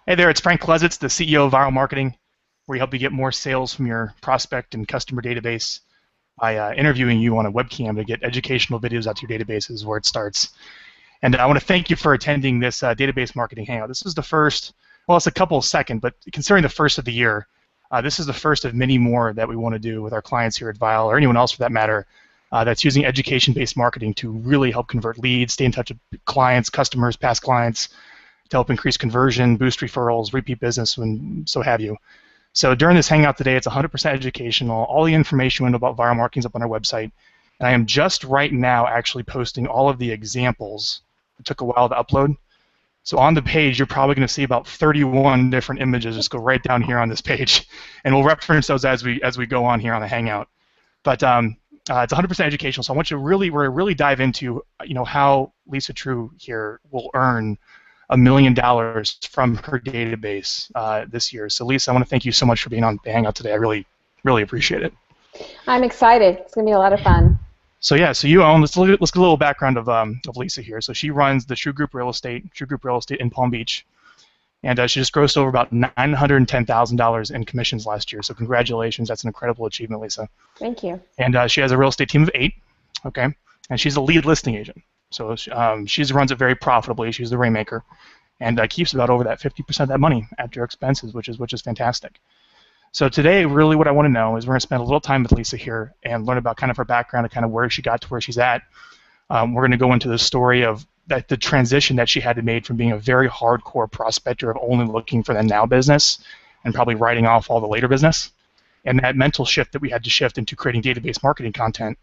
Hey there, it's Frank Klesitz, the CEO of Vyral Marketing, where we help you get more sales from your prospect and customer database by interviewing you on a webcam to get educational videos out to your databases where it starts. And I want to thank you for attending this database marketing hangout. This is the first, well, it's a couple of second, but considering the first of the year, this is the first of many more that we want to do with our clients here at Vyral, or anyone else for that matter, that's using education-based marketing to really help convert leads, stay in touch with clients, customers, past clients, to help increase conversion, boost referrals, repeat business, and so have you. So during this hangout today, it's 100% educational. All the information we know about Vyral Marketing is up on our website. And I am just right now actually posting all of the examples. It took a while to upload. So on the page, you're probably going to see about 31 different images. Just go right down here on this page, and we'll reference those as we go on here on the hangout. But it's 100% educational. So I want you to really dive into how Lisa Treu here will earn $1 million from her database this year. So Lisa, I want to thank you so much for being on the Hangout today. I really appreciate it. I'm excited. It's going to be a lot of fun. So yeah, so you own, let's get a little background of Lisa here. So she runs the True Group Real Estate in Palm Beach. And she just grossed over about $910,000 in commissions last year. So congratulations. That's an incredible achievement, Lisa. Thank you. And she has a real estate team of 8, okay? And she's a lead listing agent. So she runs it very profitably. She's the rainmaker, and keeps about over that 50% of that money after expenses, which is fantastic. So today, really, what I want to know is we're going to spend a little time with Lisa here and learn about kind of her background and kind of where she got to where she's at. We're going to go into the story of the transition that she had to make from being a very hardcore prospector of only looking for the now business and probably writing off all the later business, and that mental shift that we had to shift into creating database marketing content,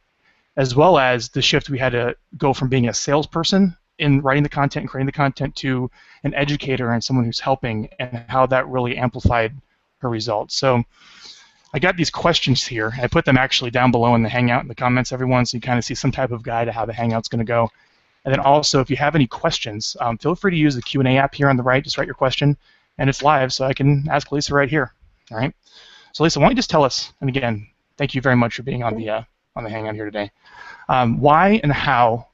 as well as the shift we had to go from being a salesperson in writing the content and creating the content to an educator and someone who's helping, and how that really amplified her results. So I got these questions here. I put them actually down below in the Hangout in the comments, everyone, so you kind of see some type of guide to how the Hangout's going to go. And then also, if you have any questions, feel free to use the Q&A app here on the right. Just write your question, and it's live, so I can ask Lisa right here. All right. So Lisa, why don't you just tell us? And again, thank you very much for being on the Hangout here today. Why and how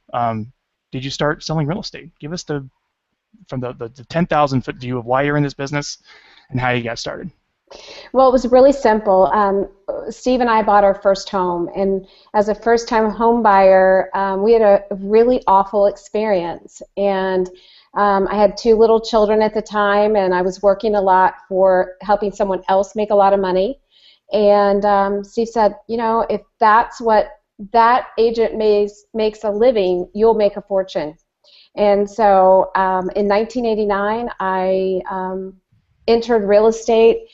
did you start selling real estate? Give us from the 10,000-foot view of why you're in this business and how you got started. Well, it was really simple. Steve and I bought our first home, and as a first-time home buyer, we had a really awful experience. And I had 2 little children at the time, and I was working a lot for helping someone else make a lot of money. And Steve said, if that's what that agent makes a living, you'll make a fortune. And so in 1989, I entered real estate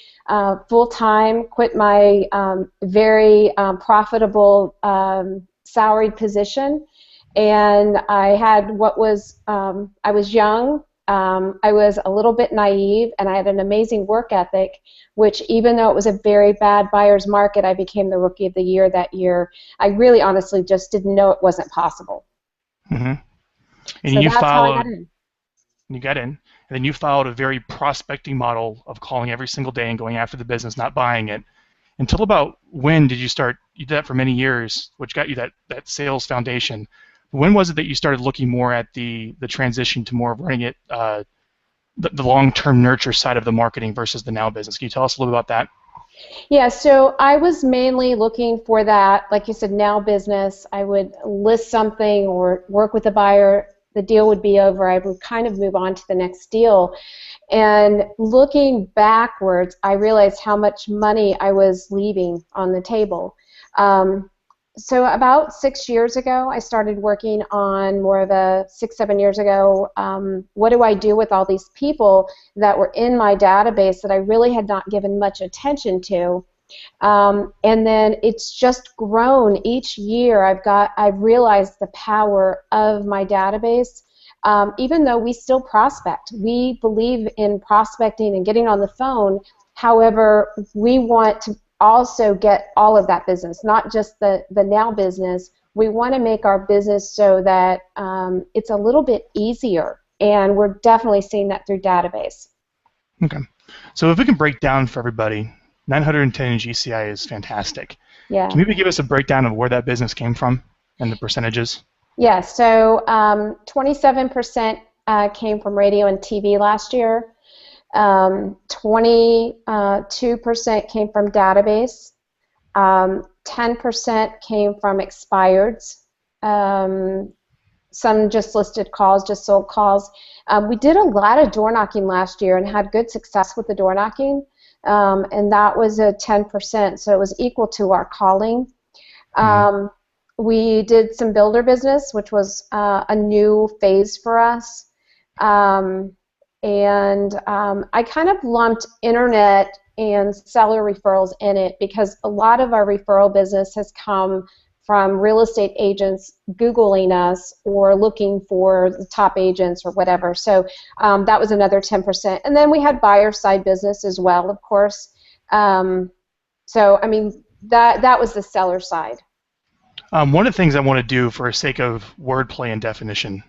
full-time, quit my very profitable salaried position, and I had I was young, I was a little bit naive, and I had an amazing work ethic, which even though it was a very bad buyer's market, I became the Rookie of the Year that year. I really honestly just didn't know it wasn't possible. Mm-hmm. And so you that's how I got in. You got in, and then you followed a very prospecting model of calling every single day and going after the business, not buying it. Until about when did you start? You did that for many years, which got you that sales foundation. When was it that you started looking more at the transition to more of running it, the long-term nurture side of the marketing versus the now business? Can you tell us a little bit about that? Yeah, so I was mainly looking for that, like you said, now business. I would list something or work with a buyer. The deal would be over. I would kind of move on to the next deal. And looking backwards, I realized how much money I was leaving on the table. So about 6 years ago, I started working on more of a 6-7 years ago, what do I do with all these people that were in my database that I really had not given much attention to? And then it's just grown each year. I've realized the power of my database. Even though we still prospect, we believe in prospecting and getting on the phone. However, we want to also get all of that business, not just the now business. We want to make our business so that it's a little bit easier, and we're definitely seeing that through database. Okay. So if we can break down for everybody, 910 in GCI is fantastic. Yeah. Can you maybe give us a breakdown of where that business came from and the percentages? Yeah, so 27% came from radio and TV last year. 22% came from database. 10% came from expireds. Some just listed calls, just sold calls. We did a lot of door knocking last year and had good success with the door knocking, and that was a 10%, so it was equal to our calling. We did some builder business, which was a new phase for us, and I kind of lumped internet and seller referrals in it because a lot of our referral business has come from real estate agents Googling us or looking for the top agents or whatever. So that was another 10%. And then we had buyer side business as well, of course. So, I mean, that was the seller side. One of the things I want to do for the sake of wordplay and definition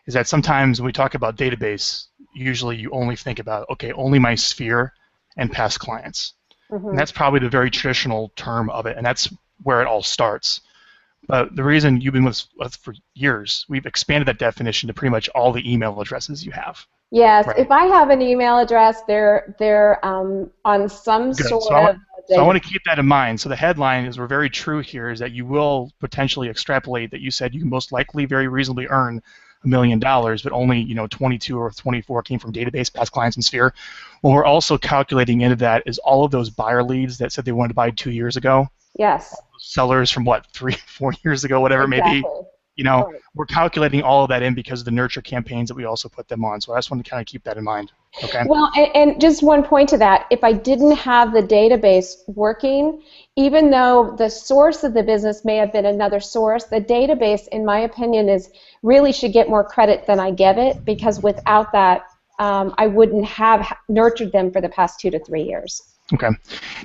is that sometimes when we talk about database, usually you only think about, okay, only my sphere and past clients. And that's probably the very traditional term of it, and that's where it all starts. But the reason you've been with us for years, we've expanded that definition to pretty much all the email addresses you have. Yes, right? if I have an email address, they're on some Good. sort So of. I want to keep that in mind. So the headline is we're very true here is that you will potentially extrapolate that you said you can most likely very reasonably earn $1 million, but only 22 or 24 came from database, past clients, and sphere. What we're also calculating into that is all of those buyer leads that said they wanted to buy 2 years ago. Yes. Sellers from what, 3-4 years ago, whatever exactly. it may be. Right. We're calculating all of that in because of the nurture campaigns that we also put them on. So I just want to kind of keep that in mind. Okay. Well, and just one point to that, if I didn't have the database working, even though the source of the business may have been another source, the database, in my opinion, really should get more credit than I give it, because without that, I wouldn't have nurtured them for the past 2 to 3 years. Okay.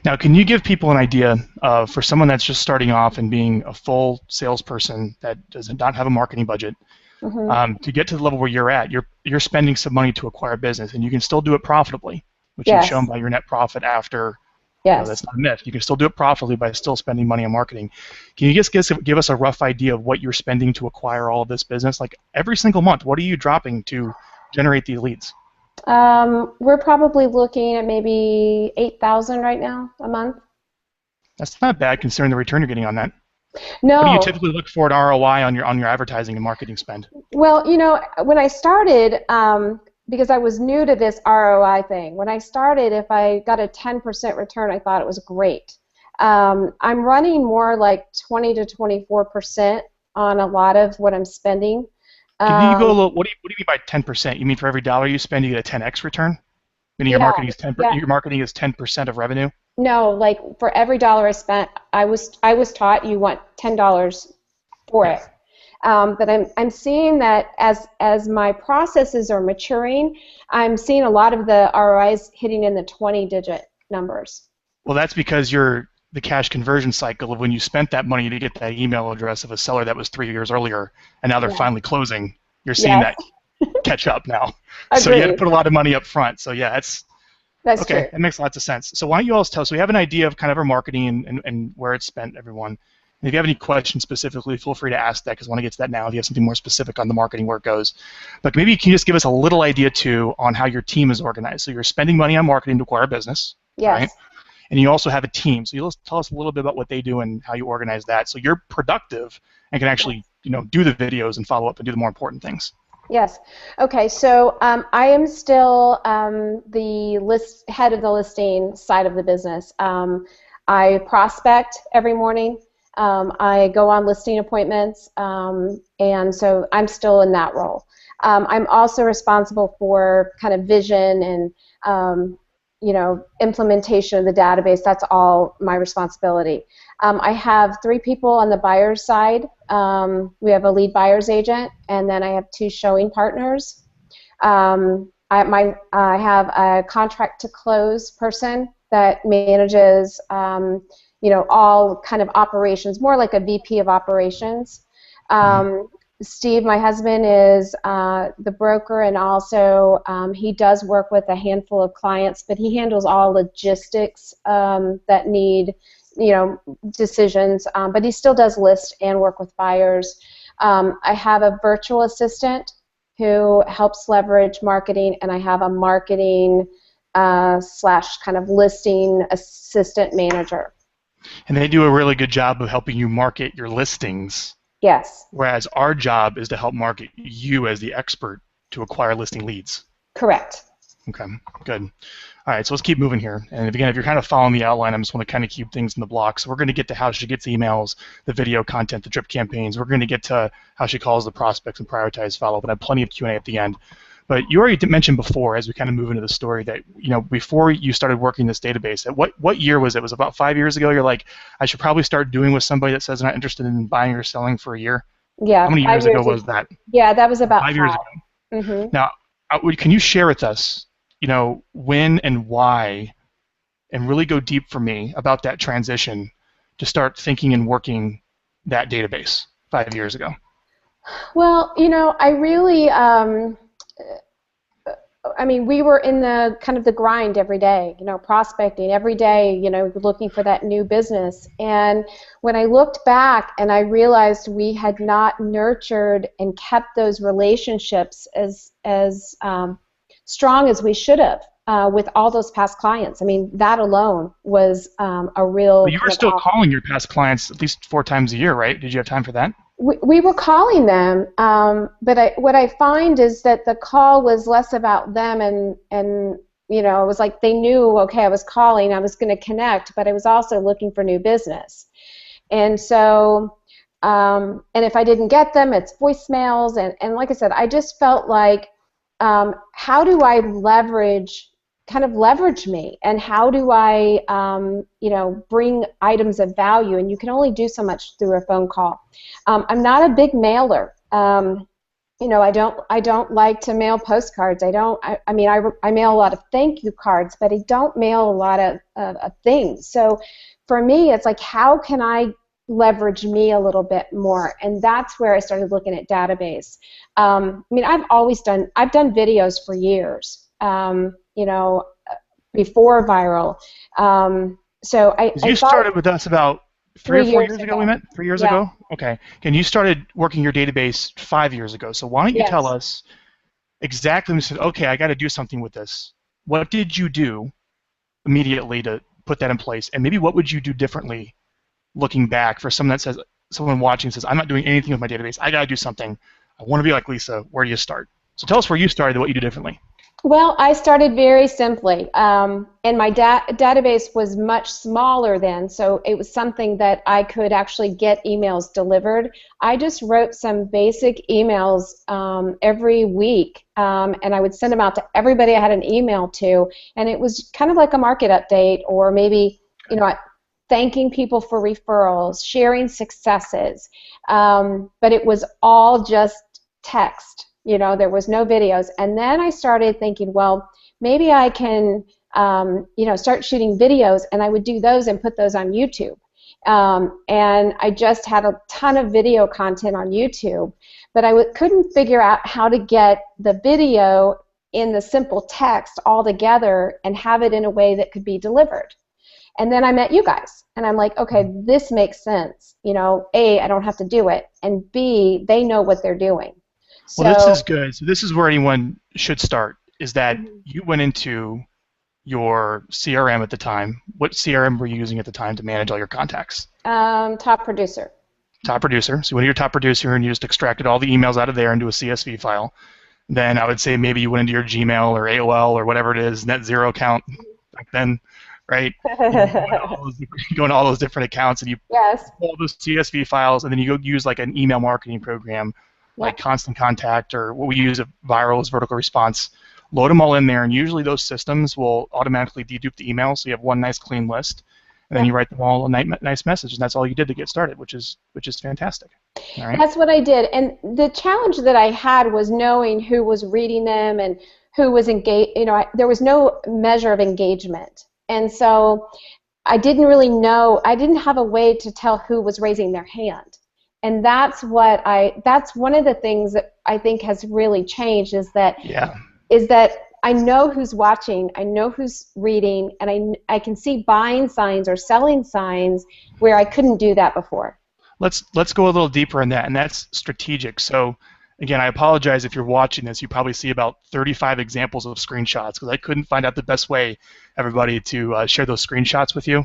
Now, can you give people an idea of, for someone that's just starting off and being a full salesperson that does not have a marketing budget, to get to the level where you're at, you're spending some money to acquire business, and you can still do it profitably, which you've shown by your net profit after. That's not a myth. You can still do it profitably by still spending money on marketing. Can you just give us a rough idea of what you're spending to acquire all of this business? Like every single month, what are you dropping to generate these leads? We're probably looking at maybe $8,000 right now a month. That's not bad considering the return you're getting on that. No. What do you typically look for at ROI on your advertising and marketing spend? Well, when I started, because I was new to this ROI thing, when I started, if I got a 10% return, I thought it was great. I'm running more like 20 to 24% on a lot of what I'm spending. Can you go a little? What do you mean by 10%? You mean for every dollar you spend, you get a 10x return? Meaning your marketing is 10%. Your marketing is 10% of revenue. No, like for every dollar I spent, I was taught you want $10 for it. But I'm seeing that as my processes are maturing, I'm seeing a lot of the ROIs hitting in the 20-digit numbers. Well, that's because the cash conversion cycle of when you spent that money to get that email address of a seller that was 3 years earlier, and now they're finally closing. You're seeing that catch up now. So you had to put a lot of money up front. So yeah, that's okay. True. That makes lots of sense. So why don't you all tell us? So we have an idea of kind of our marketing and where it's spent, everyone. And if you have any questions specifically, feel free to ask that because I want to get to that now. If you have something more specific on the marketing, where it goes. But maybe can you just give us a little idea too on how your team is organized? So you're spending money on marketing to acquire business. Yes. Right? And you also have a team. So you'll tell us a little bit about what they do and how you organize that. So you're productive and can actually do the videos and follow up and do the more important things. Yes. Okay. So I am still the head of the listing side of the business. I prospect every morning. I go on listing appointments, and so I'm still in that role. I'm also responsible for kind of vision and implementation of the database. That's all my responsibility. I have 3 people on the buyer's side. We have a lead buyer's agent, and then I have 2 showing partners. I have a contract to close person that manages all kind of operations, more like a VP of operations. Steve, my husband, is the broker, and also he does work with a handful of clients, but he handles all logistics that need decisions, but he still does list and work with buyers. I have a virtual assistant who helps leverage marketing, and I have a marketing slash kind of listing assistant manager. And they do a really good job of helping you market your listings. Yes. Whereas our job is to help market you as the expert to acquire listing leads. Correct. Okay, good. All right, so let's keep moving here. And again, if you're kind of following the outline, I just want to kind of keep things in the blocks. So we're going to get to how she gets emails, the video content, the drip campaigns. We're going to get to how she calls the prospects and prioritize follow, but I have plenty of Q&A at the end. But you already mentioned before, as we kind of move into the story, that before you started working this database, what year was it? Was it about 5 years ago? You're like, I should probably start doing with somebody that says they're not interested in buying or selling for a year. Yeah. How many years ago was that? Yeah, that was about 5 years ago. Mm-hmm. Now, can you share with us, when and why, and really go deep for me about that transition to start thinking and working that database 5 years ago? Well, I really, we were in the kind of the grind every day, prospecting every day, looking for that new business. And when I looked back and I realized we had not nurtured and kept those relationships as strong as we should have with all those past clients. I mean, that alone was a real. But you were still calling your past clients at least 4 times a year, right? Did you have time for that? We were calling them, but what I find is that the call was less about them, and it was like they knew, okay, I was calling, I was going to connect, but I was also looking for new business. And so, and if I didn't get them, it's voicemails, and like I said, I just felt like, how do I leverage me, and how do I bring items of value, and you can only do so much through a phone call. I'm not a big mailer. I don't like to mail postcards. I mail a lot of thank you cards, but I don't mail a lot of things. So for me, it's like, how can I leverage me a little bit more? And that's where I started looking at database. I've done videos for years. Before Vyral. So you started with us about 3 or 4 years ago. We met 3 years ago. Okay. And you started working your database 5 years ago. So why don't you tell us exactly? Okay, I got to do something with this. What did you do immediately to put that in place? And maybe what would you do differently, looking back, for someone watching says, I'm not doing anything with my database. I got to do something. I want to be like Lisa. Where do you start? So tell us where you started and what you do differently. Well, I started very simply, and my database was much smaller then, so it was something that I could actually get emails delivered. I just wrote some basic emails every week, and I would send them out to everybody I had an email to, and it was kind of like a market update, or maybe, thanking people for referrals, sharing successes, but it was all just text. There was no videos. And then I started thinking, well, maybe I can, start shooting videos, and I would do those and put those on YouTube. And I just had a ton of video content on YouTube, but I couldn't figure out how to get the video in the simple text all together and have it in a way that could be delivered. And then I met you guys, and I'm like, okay, this makes sense. A, I don't have to do it, and B, they know what they're doing. Well, this is good. So this is where anyone should start, is that you went into your CRM at the time. What CRM were you using at the time to manage all your contacts? Top Producer. Top Producer. So you went to your Top Producer and you just extracted all the emails out of there into a CSV file. Then I would say maybe you went into your Gmail or AOL or whatever it is, NetZero account back then, right? You go into all those different accounts and you pull those CSV files, and then you go use like an email marketing program like Constant Contact, or what we use at Vyral is Vertical Response. Load them all in there, and usually those systems will automatically dedupe the email, so you have one nice clean list, and then you write them all a nice message, and that's all you did to get started, which is fantastic. All right? That's what I did, and the challenge that I had was knowing who was reading them and who was engaged. There was no measure of engagement, and so I didn't really know. I didn't have a way to tell who was raising their hand. And that's one of the things that I think has really changed, is that I know who's watching, I know who's reading, and I can see buying signs or selling signs where I couldn't do that before. Let's go a little deeper in that, and that's strategic. So Again, I apologize if you're watching this. You probably see about 35 examples of screenshots because I couldn't find out the best way, everybody, to share those screenshots with you.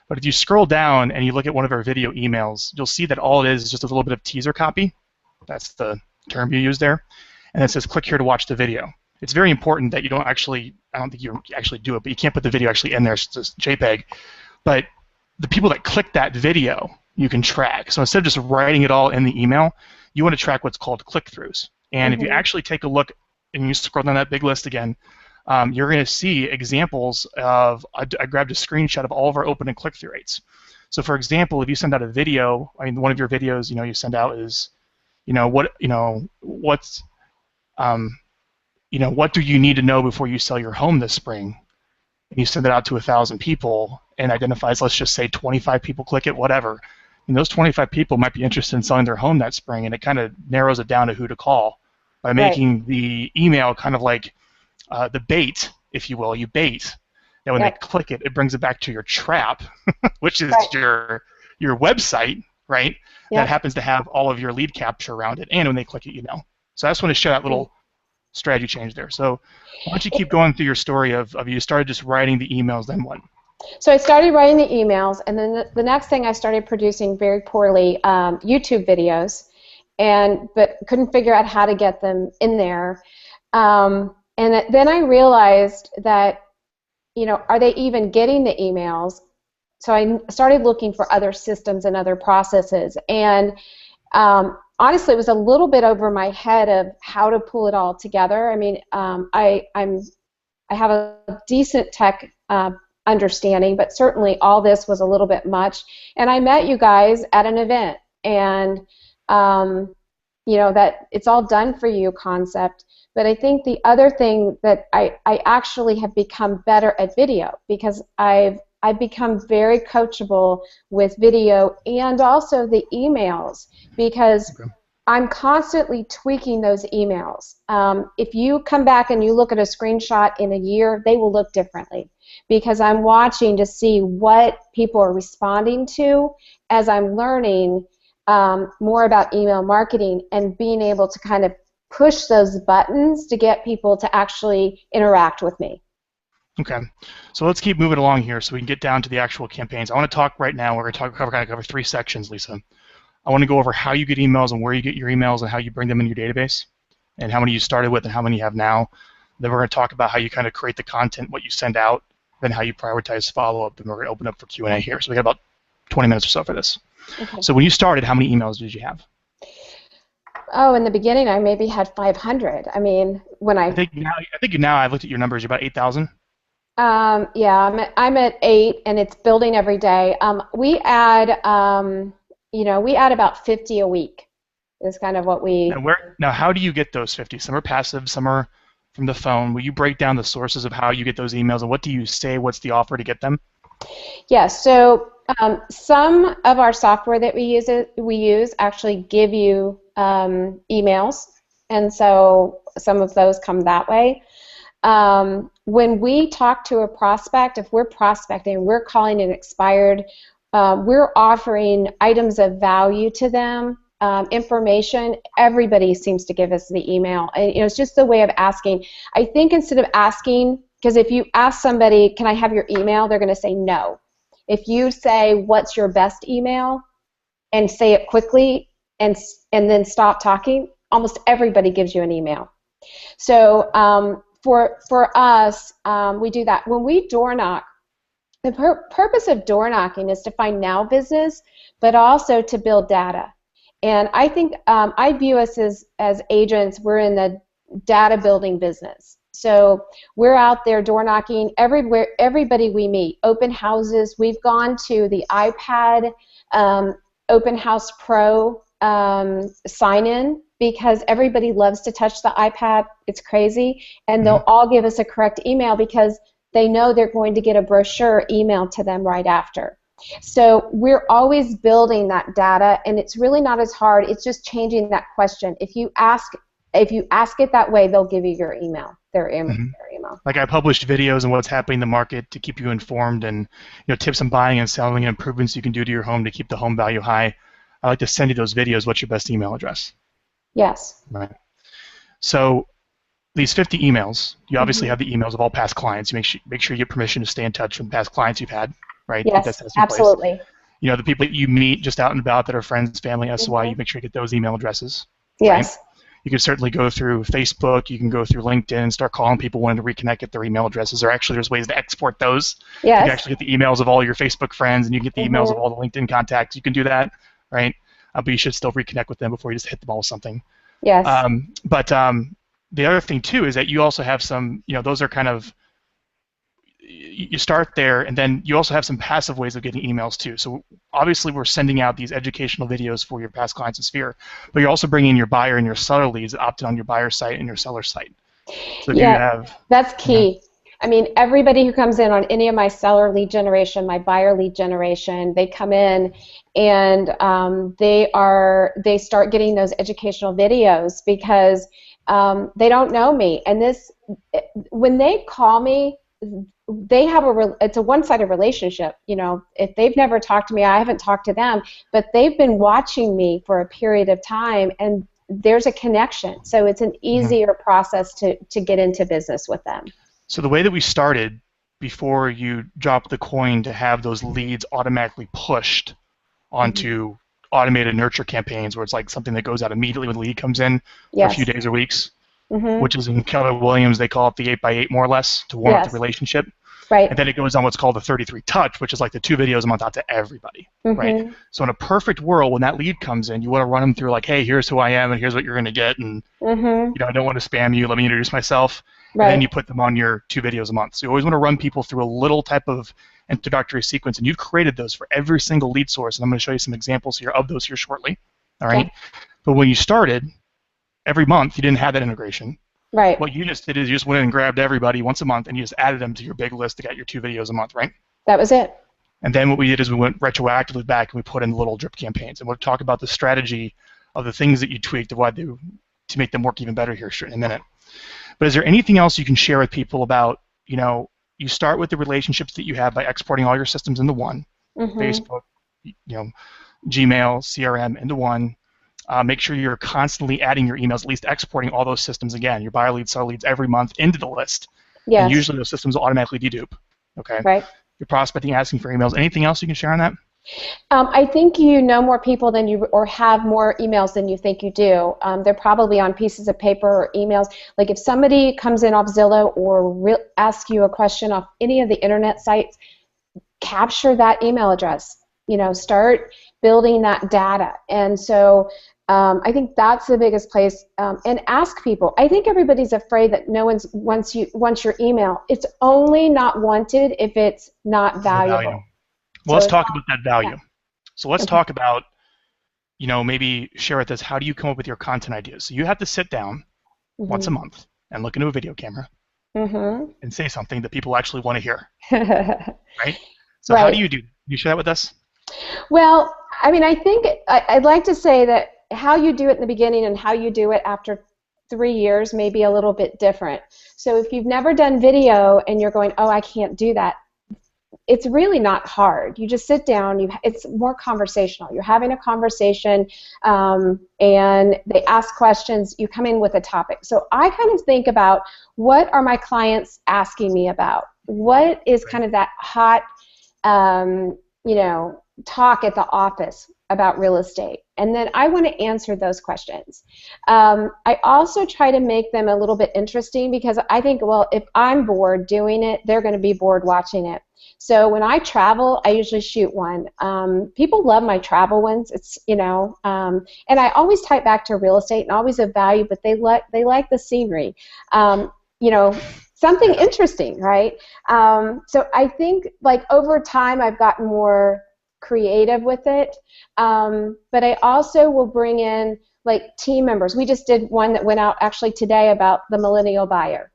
But if you scroll down and you look at one of our video emails, you'll see that all it is just a little bit of teaser copy. That's the term you use there. And it says, click here to watch the video. It's very important that you don't actually, I don't think you actually do it, but you can't put the video actually in there. It's just JPEG. But the people that click that video, you can track. So instead of just writing it all in the email, you want to track what's called click-throughs. And if you actually take a look and you scroll down that big list again, you're going to see examples of, I grabbed a screenshot of all of our open and click-through rates. So for example, if you send out a video, I mean, one of your videos, you send out is, what do you need to know before you sell your home this spring? And you send it out to 1,000 people and identifies, let's just say 25 people click it, whatever. And those 25 people might be interested in selling their home that spring, and it kind of narrows it down to who to call by making the email kind of like the bait, if you will. You bait. Now when they click it, it brings it back to your trap, which is your website, right? That happens to have all of your lead capture around it, and when they click it, So I just want to share that little strategy change there. So why don't you keep going through your story of you started just writing the emails, then what? So I started writing the emails, and then the next thing I started producing very poorly YouTube videos, but couldn't figure out how to get them in there. And then I realized that, are they even getting the emails? So I started looking for other systems and other processes, and honestly, it was a little bit over my head of how to pull it all together. I mean, I have a decent tech understanding, but certainly all this was a little bit much. And I met you guys at an event, and that it's all done for you concept. But I think the other thing that I actually have become better at video, because I've become very coachable with video and also the emails, because I'm constantly tweaking those emails. If you come back and you look at a screenshot in a year, they will look differently, because I'm watching to see what people are responding to as I'm learning more about email marketing and being able to kind of push those buttons to get people to actually interact with me. Okay, so let's keep moving along here so we can get down to the actual campaigns. I want to talk right now, we're going to cover 3 sections, Lisa. I want to go over how you get emails and where you get your emails and how you bring them in your database, and how many you started with and how many you have now. Then we're going to talk about how you kind of create the content, what you send out, then how you prioritize follow-up, and we're going to open up for Q&A here. So we got about 20 minutes or so for this. Okay. So when you started, how many emails did you have? Oh, in the beginning, I maybe had 500. I mean, when I think now I've looked at your numbers. You're about 8,000. Yeah, I'm at 8, and it's building every day. We add about 50 a week. Is kind of what we. Now, how do you get those 50? Some are passive, some are from the phone. Will you break down the sources of how you get those emails, and what do you say? What's the offer to get them? Yes. So some of our software that we use actually give you emails, and so some of those come that way. When we talk to a prospect, if we're prospecting, we're calling it expired, we're offering items of value to them, information. Everybody seems to give us the email. And, it's just a way of asking. I think instead of asking, because if you ask somebody, can I have your email, they're going to say no. If you say, what's your best email, and say it quickly and then stop talking, almost everybody gives you an email. So for us, we do that. When we door knock, the purpose of door knocking is to find now business, but also to build data. And I think I view us as agents, we're in the data building business. So we're out there door knocking everywhere, everybody we meet, open houses. We've gone to the iPad Open House Pro sign-in, because everybody loves to touch the iPad. It's crazy. And they'll all give us a correct email because they know they're going to get a brochure emailed to them right after. So we're always building that data, and it's really not as hard. It's just changing that question. If you ask it that way, they'll give you your email, their email. Like, I published videos on what's happening in the market to keep you informed, and tips on buying and selling and improvements you can do to your home to keep the home value high. I like to send you those videos. What's your best email address? Yes. Right. So these 50 emails, you obviously Hmm. have the emails of all past clients. You make sure you get permission to stay in touch with past clients you've had, right? Get that Yes, system in place. absolutely. The people that you meet just out and about that are friends, family, SY, Hmm. you make sure you get those email addresses, right? Yes. You can certainly go through Facebook. You can go through LinkedIn and start calling people wanting to reconnect, get their email addresses. Or actually, there's ways to export those. You can Yes. actually get the emails of all your Facebook friends, and you can get the emails of Hmm. all the LinkedIn contacts. You can do that, right? But you should still reconnect with them before you just hit them all with something. Yes. But the other thing too is that you also have some, those are kind of, you start there, and then you also have some passive ways of getting emails too. So obviously we're sending out these educational videos for your past clients in Sphere, but you're also bringing your buyer and your seller leads that opt in on your buyer site and your seller site. So if you Yeah, have, that's mhm, key. I mean, everybody who comes in on any of my seller lead generation, my buyer lead generation, they come in and they start getting those educational videos because they don't know me. And when they call me, they have it's a one-sided relationship. If they've never talked to me, I haven't talked to them, but they've been watching me for a period of time, and there's a connection. So it's an mhm. easier process to get into business with them. So the way that we started before you drop the coin to have those leads automatically pushed Hmm. onto automated nurture campaigns where it's like something that goes out immediately when the lead comes in for a few Yes. days or weeks, Hmm. which is in Keller Williams, they call it the 8x8 more or less to warm up the Yes. relationship. And Right. then it goes on what's called the 33 touch, which is like the 2 videos a month out to everybody, right? Hmm. So in a perfect world, when that lead comes in, you want to run them through like, hey, here's who I am and here's what you're going to get. And, Hmm. I don't want to spam you. Let me introduce myself. And then Right. you put them on your 2 videos a month. So you always want to run people through a little type of introductory sequence. And you've created those for every single lead source. And I'm going to show you some examples here of those here shortly. All Okay. right. But when you started, every month, you didn't have that integration. Right. What you just did is you just went in and grabbed everybody once a month and you just added them to your big list to get your 2 videos a month, right? That was it. And then what we did is we went retroactively back and we put in little drip campaigns. And we'll talk about the strategy of the things that you tweaked to make them work even better here in a minute. But is there anything else you can share with people about, you start with the relationships that you have by exporting all your systems into one, Hmm. Facebook, Gmail, CRM into one. Make sure you're constantly adding your emails, at least exporting all those systems again, your buyer leads, seller leads every month into the list. And Yes. usually those systems will automatically dedupe. Okay. Right. You're prospecting, asking for emails. Anything else you can share on that? I think you know more people than you, or have more emails than you think you do. They're probably on pieces of paper or emails. Like if somebody comes in off Zillow or asks you a question off any of the internet sites, capture that email address. Start building that data. And so I think that's the biggest place. And ask people. I think everybody's afraid that no one's wants your email. It's only not wanted if it's not The value. valuable. Well, So let's it's talk about that yeah. value. So let's Okay. talk about, maybe share with us, how do you come up with your content ideas? So you have to sit down once a Mhm. month and look into a video camera Mhm. and say something that people actually want to hear, right? So how do Right. you do? Can you share that with us? Well, I mean, I think I'd like to say that how you do it in the beginning and how you do it after 3 years may be a little bit different. So if you've never done video and you're going, oh, I can't do that, it's really not hard. You just sit down. It's more conversational. You're having a conversation, and they ask questions. You come in with a topic. So I kind of think about, what are my clients asking me about? What is Right. kind of that hot, talk at the office about real estate? And then I want to answer those questions. I also try to make them a little bit interesting, because I think, well, if I'm bored doing it, they're going to be bored watching it. So when I travel, I usually shoot one. People love my travel ones. And I always tie it back to real estate and always a value, but they like the scenery. You know, Something Yeah. interesting, right? So I think, like, over time, I've gotten more creative with it. But I also will bring in, like, team members. We just did one that went out actually today about the millennial buyer.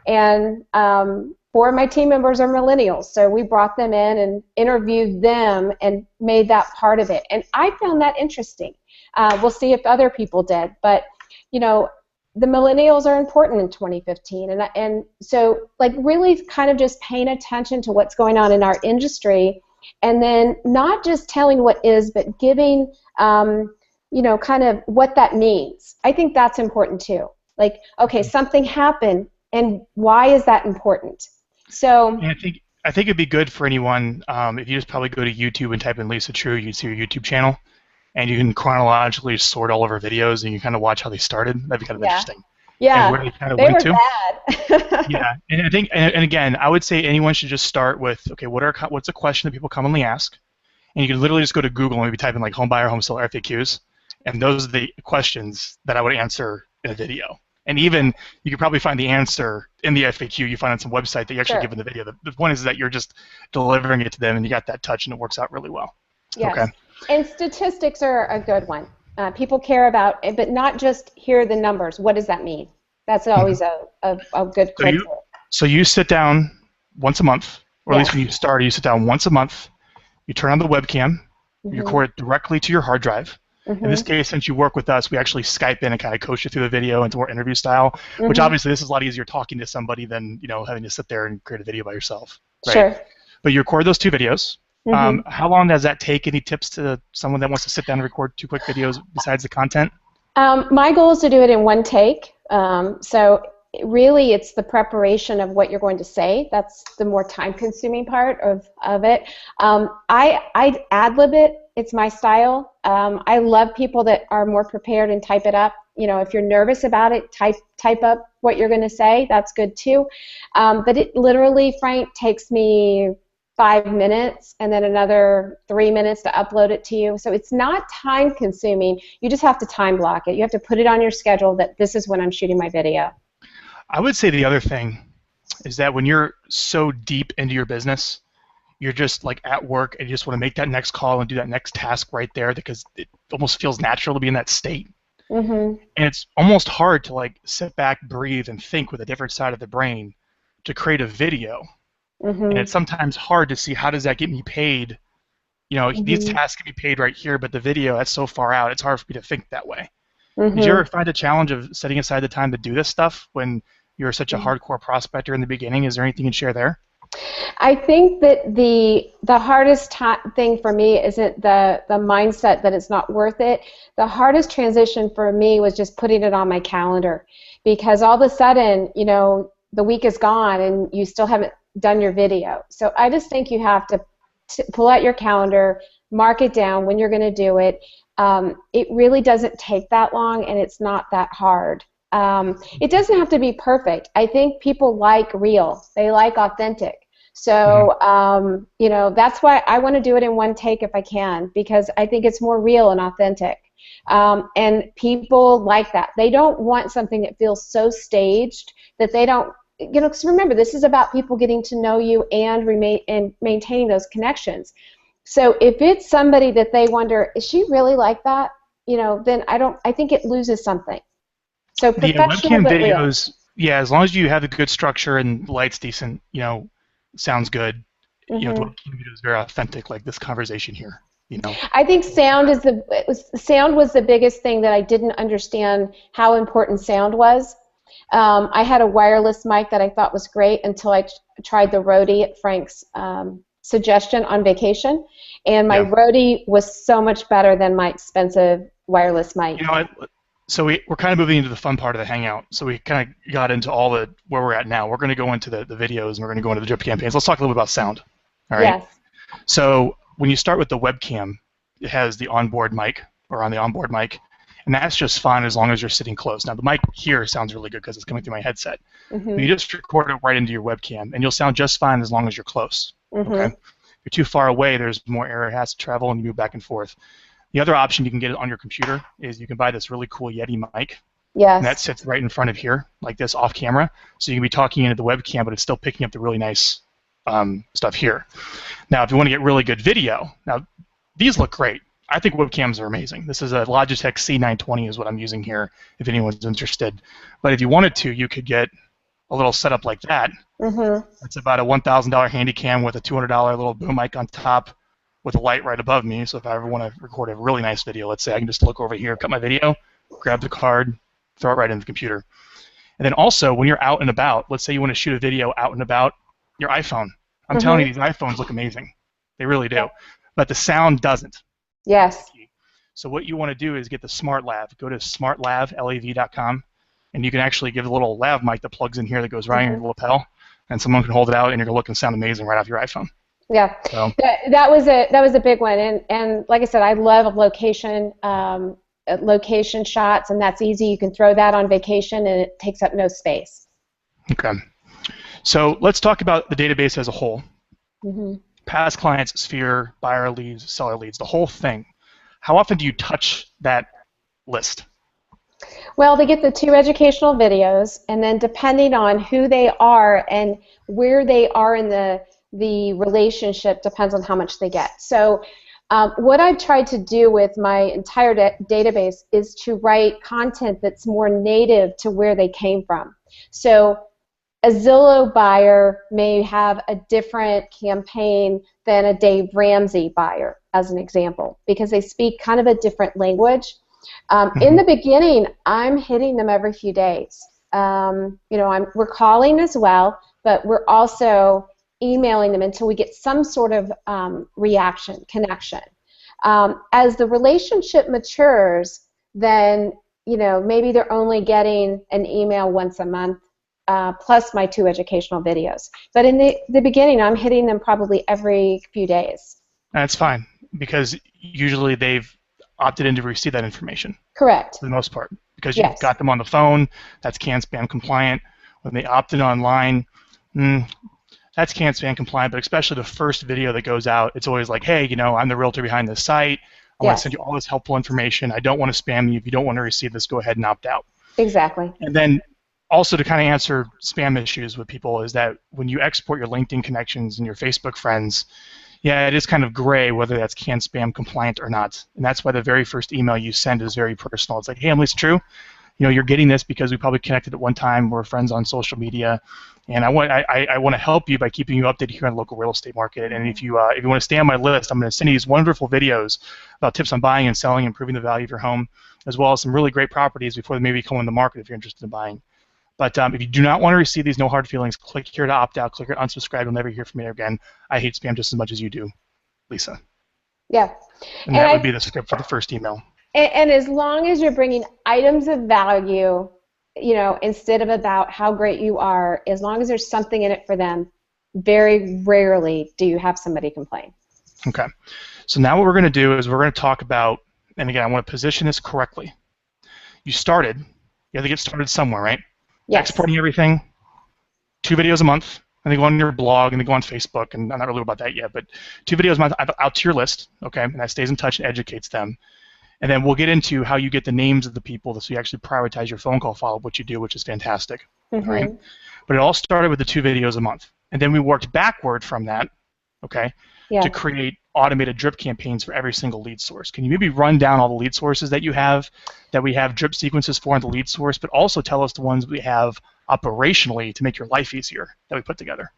And 4 of my team members are millennials, so we brought them in and interviewed them and made that part of it. And I found that interesting. We'll see if other people did, but you know, the millennials are important in 2015, and so, like, really kind of just paying attention to what's going on in our industry, and then not just telling what is, but giving kind of what that means. I think that's important too. Like, okay, something happened, and why is that important? So, And I think it'd be good for anyone if you just probably go to YouTube and type in Lisa Treu, you see her YouTube channel, and you can chronologically sort all of her videos, and you kind of watch how they started. That'd be kind of interesting. And yeah, where they kind of they went were to. bad. Yeah, and I think, and again, I would say anyone should just start with, okay, what's a question that people commonly ask? And you can literally just go to Google and maybe type in like home buyer, home seller FAQs, and those are the questions that I would answer in a video. And even you could probably find the answer in the FAQ you find on some website that you actually give in the video. The point is that you're just delivering it to them, and you got that touch, and it works out really well. Yes. Okay. And statistics are a good one. People care about it, but not just hear the numbers. What does that mean? That's always a good criteria. So you sit down once a month, or at least when you start, you sit down once a month. You turn on the webcam, you record it directly to your hard drive. In this case, since you work with us, we actually Skype in and kind of coach you through the video into more interview style, which obviously this is a lot easier talking to somebody than having to sit there and create a video by yourself. Right? Sure. But you record those 2 videos. How long does that take? Any tips to someone that wants to sit down and record 2 quick videos besides the content? My goal is to do it in one take. So really, it's the preparation of what you're going to say. That's the more time-consuming part of it. I ad-lib it. It's my style. I love people that are more prepared and type it up. If you're nervous about it, type up what you're going to say. That's good too. But it literally, Frank, takes me 5 minutes and then another 3 minutes to upload it to you. So it's not time consuming. You just have to time block it. You have to put it on your schedule that this is when I'm shooting my video. I would say the other thing is that when you're so deep into your business, you're just like at work and you just want to make that next call and do that next task right there because it almost feels natural to be in that state. And it's almost hard to like sit back, breathe, and think with a different side of the brain to create a video. And it's sometimes hard to see how does that get me paid. These tasks can be paid right here, but the video, that's so far out, it's hard for me to think that way. Did you ever find a challenge of setting aside the time to do this stuff when you're such a hardcore prospector in the beginning? Is there anything you can share there? I think that the hardest thing for me isn't the mindset that it's not worth it. The hardest transition for me was just putting it on my calendar, because all of a sudden, the week is gone and you still haven't done your video. So I just think you have to pull out your calendar, mark it down when you're going to do it. It really doesn't take that long, and it's not that hard. It doesn't have to be perfect. I think people like real. They like authentic. So, that's why I want to do it in one take if I can, because I think it's more real and authentic. And people like that. They don't want something that feels so staged that they don't, because remember, this is about people getting to know you and maintaining those connections. So if it's somebody that they wonder, is she really like that? Then I think it loses something. So professional, webcam but videos, real. As long as you have a good structure and light's decent, sounds good. The webcam video is very authentic, like this conversation here. I think sound was the biggest thing that I didn't understand how important sound was. I had a wireless mic that I thought was great until I tried the Rode at Frank's suggestion on vacation, and my Rode was so much better than my expensive wireless mic. So we're kind of moving into the fun part of the Hangout. So we kind of got into all where we're at now. We're going to go into the videos, and we're going to go into the drip campaigns. Let's talk a little bit about sound. All right. Yes. So when you start with the webcam, it has the onboard mic, or on the onboard mic, and that's just fine as long as you're sitting close. Now the mic here sounds really good because it's coming through my headset. But you just record it right into your webcam, and you'll sound just fine as long as you're close. Okay. If you're too far away, there's more air it has to travel, and you move back and forth. The other option you can get it on your computer is you can buy this really cool Yeti mic. Yes. And that sits right in front of here, like this, off camera. So you can be talking into the webcam, but it's still picking up the really nice stuff here. Now, if you want to get really good video, now these look great. I think webcams are amazing. This is a Logitech C920 is what I'm using here, if anyone's interested. But if you wanted to, you could get a little setup like that. It's about a $1,000 handy cam with a $200 little boom mic on top, with a light right above me, so if I ever want to record a really nice video, let's say, I can just look over here, cut my video, grab the card, throw it right in the computer. And then also, when you're out and about, let's say you want to shoot a video out and about, your iPhone. I'm telling you, these iPhones look amazing. They really do. But the sound doesn't. Yes. So what you want to do is get the Smart Lav. Go to smartlav.com, and you can actually give a little lav mic that plugs in here that goes right in your lapel, and someone can hold it out, and you're going to look and sound amazing right off your iPhone. Yeah, so. that was a big one, and like I said, I love location shots, and that's easy. You can throw that on vacation, and it takes up no space. Okay, so let's talk about the database as a whole. Past clients, sphere, buyer leads, seller leads, the whole thing. How often do you touch that list? Well, they get the 2 educational videos, and then depending on who they are and where they are in the relationship depends on how much they get. So what I've tried to do with my entire database is to write content that's more native to where they came from. So a Zillow buyer may have a different campaign than a Dave Ramsey buyer, as an example, because they speak kind of a different language. In the beginning, I'm hitting them every few days. We're calling as well, but we're also emailing them until we get some sort of connection. As the relationship matures, then maybe they're only getting an email once a month, plus my 2 educational videos. But in the beginning, I'm hitting them probably every few days. That's fine, because usually they've opted in to receive that information. Correct. For the most part, because you've got them on the phone, that's CAN-SPAM compliant. When they opt in online, that's CAN-SPAM compliant, but especially the first video that goes out, it's always like, hey, I'm the realtor behind this site. I want to send you all this helpful information. I don't want to spam you. If you don't want to receive this, go ahead and opt out. Exactly. And then also to kind of answer spam issues with people is that when you export your LinkedIn connections and your Facebook friends, yeah, it is kind of gray whether that's CAN-SPAM compliant or not. And that's why the very first email you send is very personal. It's like, hey, I'm Lisa Treu. You're getting this because we probably connected at one time. We're friends on social media, and I want to help you by keeping you updated here on the local real estate market. And if you want to stay on my list, I'm going to send you these wonderful videos about tips on buying and selling, improving the value of your home, as well as some really great properties before they maybe come on the market if you're interested in buying. But if you do not want to receive these, no hard feelings, click here to opt out, click here to unsubscribe. You'll never hear from me again. I hate spam just as much as you do, Lisa. Yeah. And that would be the script for the first email. And as long as you're bringing items of value, instead of about how great you are, as long as there's something in it for them, very rarely do you have somebody complain. Okay. So now what we're going to do is we're going to talk about, and again, I want to position this correctly. You have to get started somewhere, right? Yes. Exporting everything, 2 videos a month, and they go on your blog, and they go on Facebook, and I'm not really about that yet, but 2 videos a month out to your list, okay, and that stays in touch and educates them. And then we'll get into how you get the names of the people so you actually prioritize your phone call follow-up, which you do, which is fantastic. Right? But it all started with the 2 videos a month. And then we worked backward from that, okay, to create automated drip campaigns for every single lead source. Can you maybe run down all the lead sources that you have, that we have drip sequences for on the lead source, but also tell us the ones we have operationally to make your life easier that we put together?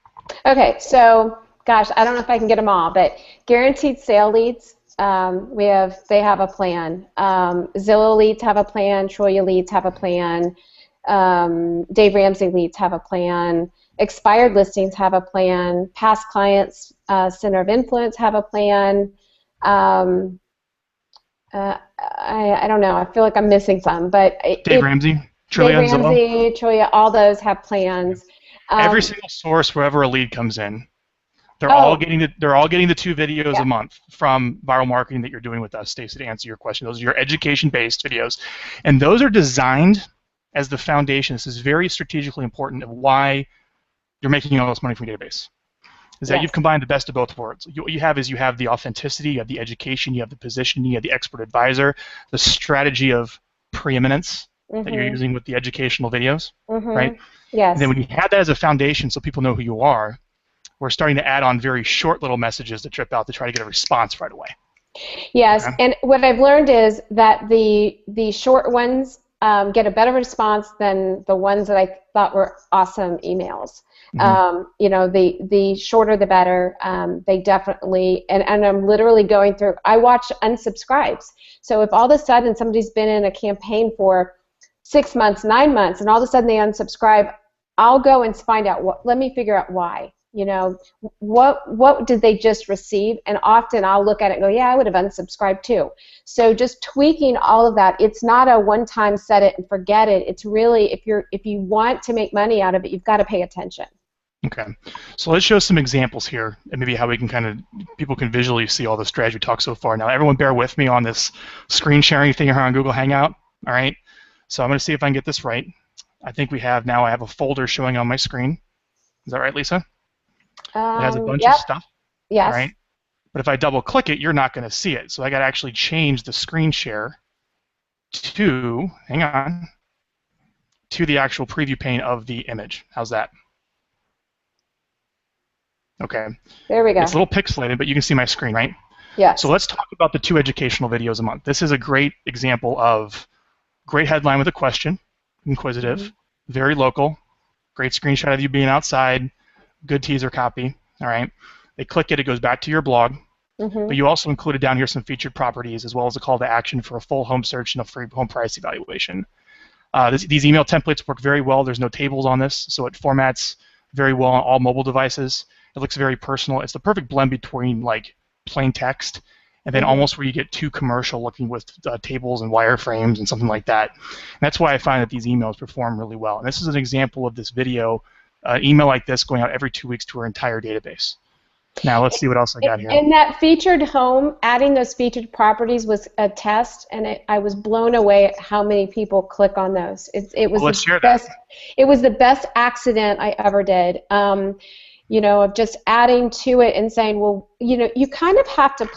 Okay, so, gosh, I don't know if I can get them all, but guaranteed sale leads, they have a plan. Zillow leads have a plan. Troya leads have a plan. Dave Ramsey leads have a plan. Expired listings have a plan. Past clients, center of influence have a plan. I don't know. I feel like I'm missing some, but Dave Ramsey, Troya, Dave Ramsey, Troya, all those have plans. Every single source, wherever a lead comes in, they're all getting the 2 videos a month from Vyral marketing that you're doing with us, Stacey, to answer your question. Those are your education-based videos, and those are designed as the foundation. This is very strategically important of why you're making all this money from your database. Is that you've combined the best of both worlds. What you have is you have the authenticity, you have the education, you have the positioning, you have the expert advisor, the strategy of preeminence that you're using with the educational videos, right? Yes. And then when you have that as a foundation so people know who you are, we're starting to add on very short little messages to trip out to try to get a response right away. Yes, and what I've learned is that the short ones get a better response than the ones that I thought were awesome emails. The shorter the better. They definitely, and I'm literally going through, I watch unsubscribes. So if all of a sudden somebody's been in a campaign for 6 months, 9 months, and all of a sudden they unsubscribe, I'll go and find out let me figure out why. You know, what did they just receive? And often I'll look at it and go, yeah, I would have unsubscribed too. So just tweaking all of that. It's not a one-time set it and forget it. It's really, if you want to make money out of it, you've got to pay attention. Okay, so let's show some examples here, and maybe how we can people can visually see all the strategy we talked so far. Now, everyone bear with me on this screen sharing thing here on Google Hangout, all right? So I'm going to see if I can get this right. I think I have a folder showing on my screen. Is that right, Lisa? It has a bunch Yep. of stuff, yes. all right? But if I double click it, you're not going to see it. So I got to actually change the screen share to, to the actual preview pane of the image. How's that? Okay. There we go. It's a little pixelated, but you can see my screen, right? Yes. So let's talk about the 2 educational videos a month. This is a great example of great headline with a question, inquisitive, very local, great screenshot of you being outside, good teaser copy, all right? They click it, it goes back to your blog, but you also included down here some featured properties as well as a call to action for a full home search and a free home price evaluation. These email templates work very well. There's no tables on this, so it formats very well on all mobile devices. It looks very personal. It's the perfect blend between like plain text and then almost where you get too commercial looking with tables and wireframes and something like that. And that's why I find that these emails perform really well. And this is an example of this video, email like this going out every 2 weeks to our entire database. Now let's see what else I got here. And that featured home, adding those featured properties was a test, and I was blown away at how many people click on those. It was the best. It was the best accident I ever did. You know, of just adding to it and saying, well, you know, you kind of have to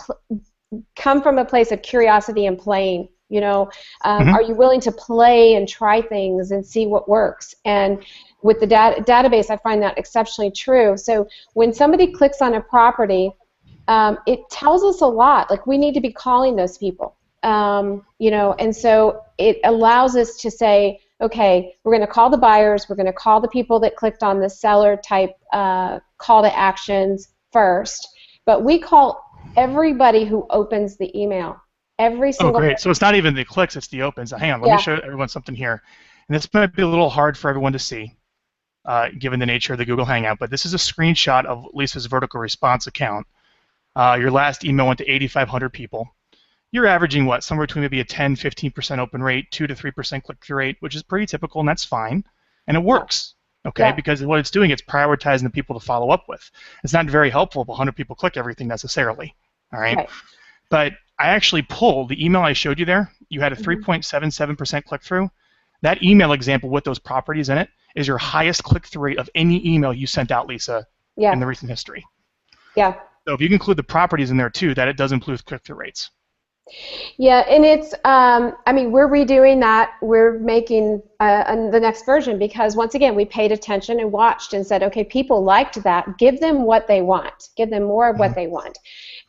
come from a place of curiosity and playing. You know, are you willing to play and try things and see what works? And with the database, I find that exceptionally true. So when somebody clicks on a property, it tells us a lot. Like, we need to be calling those people. You know, and so it allows us to say, okay, we're going to call the buyers, we're going to call the people that clicked on the seller type call to actions first, but we call everybody who opens the email. Every single Oh, great. So it's not even the clicks, it's the opens. Hang on, let me show everyone something here. And this might be a little hard for everyone to see, given the nature of the Google Hangout, but this is a screenshot of Lisa's vertical response account. Your last email went to 8,500 people. You're averaging what? Somewhere between maybe a 10-15% open rate, 2 to 3% click-through rate, which is pretty typical, and that's fine. And it works, okay? Because what it's doing, it's prioritizing the people to follow up with. It's not very helpful if 100 people click everything necessarily, all right? But I actually pulled the email I showed you there. You had a 3.77% click-through. That email example with those properties in it is your highest click-through rate of any email you sent out, Lisa, in the recent history. So if you can include the properties in there too, that it does include click-through rates. Yeah, and it's, I mean, we're redoing that. We're making the next version because, once again, we paid attention and watched and said, okay, people liked that. Give them what they want. Give them more of what they want.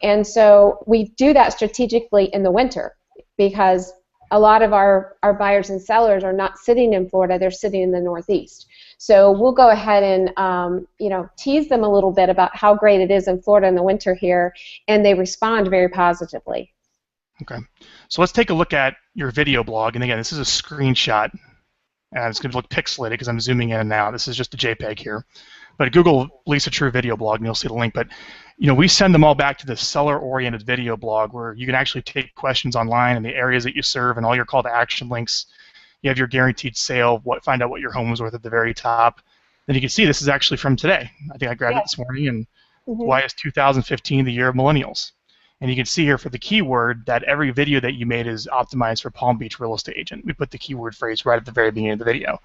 And so we do that strategically in the winter because a lot of our buyers and sellers are not sitting in Florida. They're sitting in the Northeast. So we'll go ahead and, you know, tease them a little bit about how great it is in Florida in the winter here, and they respond very positively. Okay, so let's take a look at your video blog, and again, this is a screenshot, and it's going to look pixelated because I'm zooming in and out. This is just a JPEG here, but Google Lisa Treu video blog, and you'll see the link. But you know, we send them all back to the seller-oriented video blog where you can actually take questions online in the areas that you serve and all your call to action links. You have your guaranteed sale, find out what your home was worth at the very top. Then you can see this is actually from today. I think I grabbed it this morning, and why is 2015 the year of millennials? And you can see here for the keyword that every video that you made is optimized for Palm Beach real estate agent. We put the keyword phrase right at the very beginning of the video.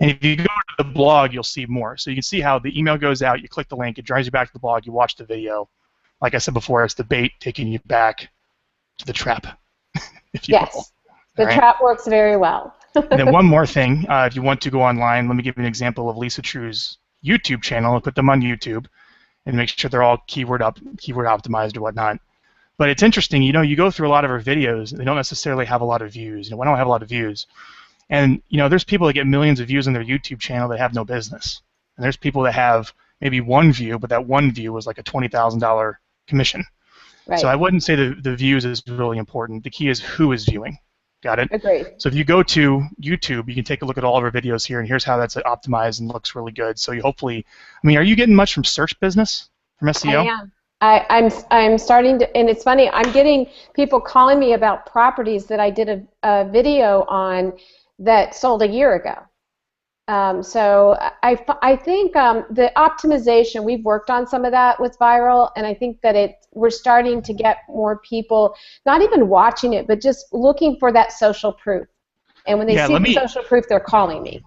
And if you go to the blog, you'll see more. So you can see how the email goes out, you click the link, it drives you back to the blog, you watch the video. Like I said before, it's the bait taking you back to the trap, if you will. The trap works very well. And then one more thing, if you want to go online, let me give you an example of Lisa Treu's YouTube channel. I'll put them on YouTube and make sure they're all keyword optimized or whatnot. But it's interesting, you know, you go through a lot of our videos, they don't necessarily have a lot of views. You know, why don't I have a lot of views? And, you know, there's people that get millions of views on their YouTube channel that have no business. And there's people that have maybe one view, but that one view was like a $20,000 commission. So I wouldn't say the views is really important. The key is who is viewing. Got it? Agreed. So if you go to YouTube, you can take a look at all of our videos here, and here's how that's optimized and looks really good. So you hopefully, I mean, are you getting much from search business, from I SEO? am. I'm starting to, and it's funny, I'm getting people calling me about properties that I did a video on that sold a year ago. So I think the optimization, we've worked on some of that with Vyral, and I think that we're starting to get more people not even watching it, but just looking for that social proof. And when they Yeah, see the social proof, they're calling me.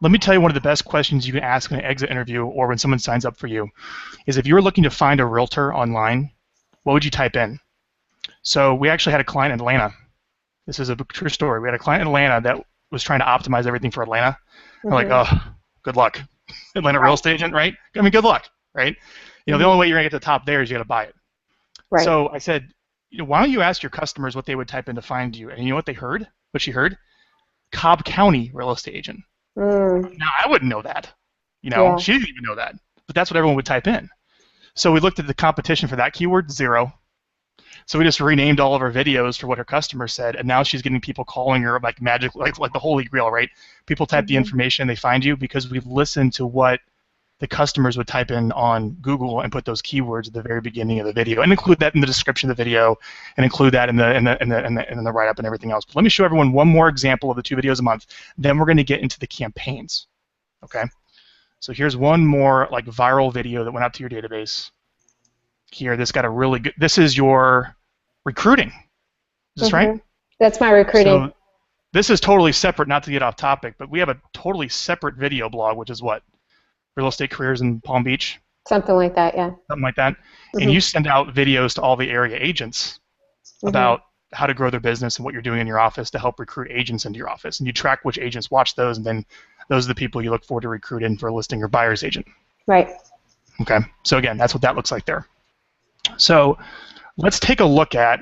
let me tell you one of the best questions you can ask in an exit interview or when someone signs up for you is if you were looking to find a realtor online, what would you type in? So we actually had a client in Atlanta. This is a true story. We had a client in Atlanta that was trying to optimize everything for Atlanta. We're like, oh, good luck. Atlanta real estate agent, right? I mean, good luck, right? You know, the only way you're going to get to the top there is you got to buy it. Right. So I said, why don't you ask your customers what they would type in to find you? And you know what they heard? What she heard? Cobb County real estate agent. Now, I wouldn't know that. You know, she didn't even know that. But that's what everyone would type in. So we looked at the competition for that keyword, 0. So we just renamed all of our videos for what her customers said, and now she's getting people calling her like magic, like the Holy Grail, right? People type the information, they find you because we've listened to what the customers would type in on Google and put those keywords at the very beginning of the video, and include that in the description of the video, and include that in the write-up and everything else. But let me show everyone one more example of the 2 videos a month. Then we're going to get into the campaigns. Okay. So here's one more like viral video that went out to your database. Here, this got a really good. This is your recruiting. Is this right? That's my recruiting. So this is totally separate, not to get off topic, but we have a totally separate video blog, which is what? Real estate careers in Palm Beach? Something like that, yeah. Something like that. And you send out videos to all the area agents about how to grow their business and what you're doing in your office to help recruit agents into your office. And you track which agents watch those, and then those are the people you look forward to recruit in for a listing or buyer's agent. Right. Okay. So again, that's what that looks like there. So let's take a look at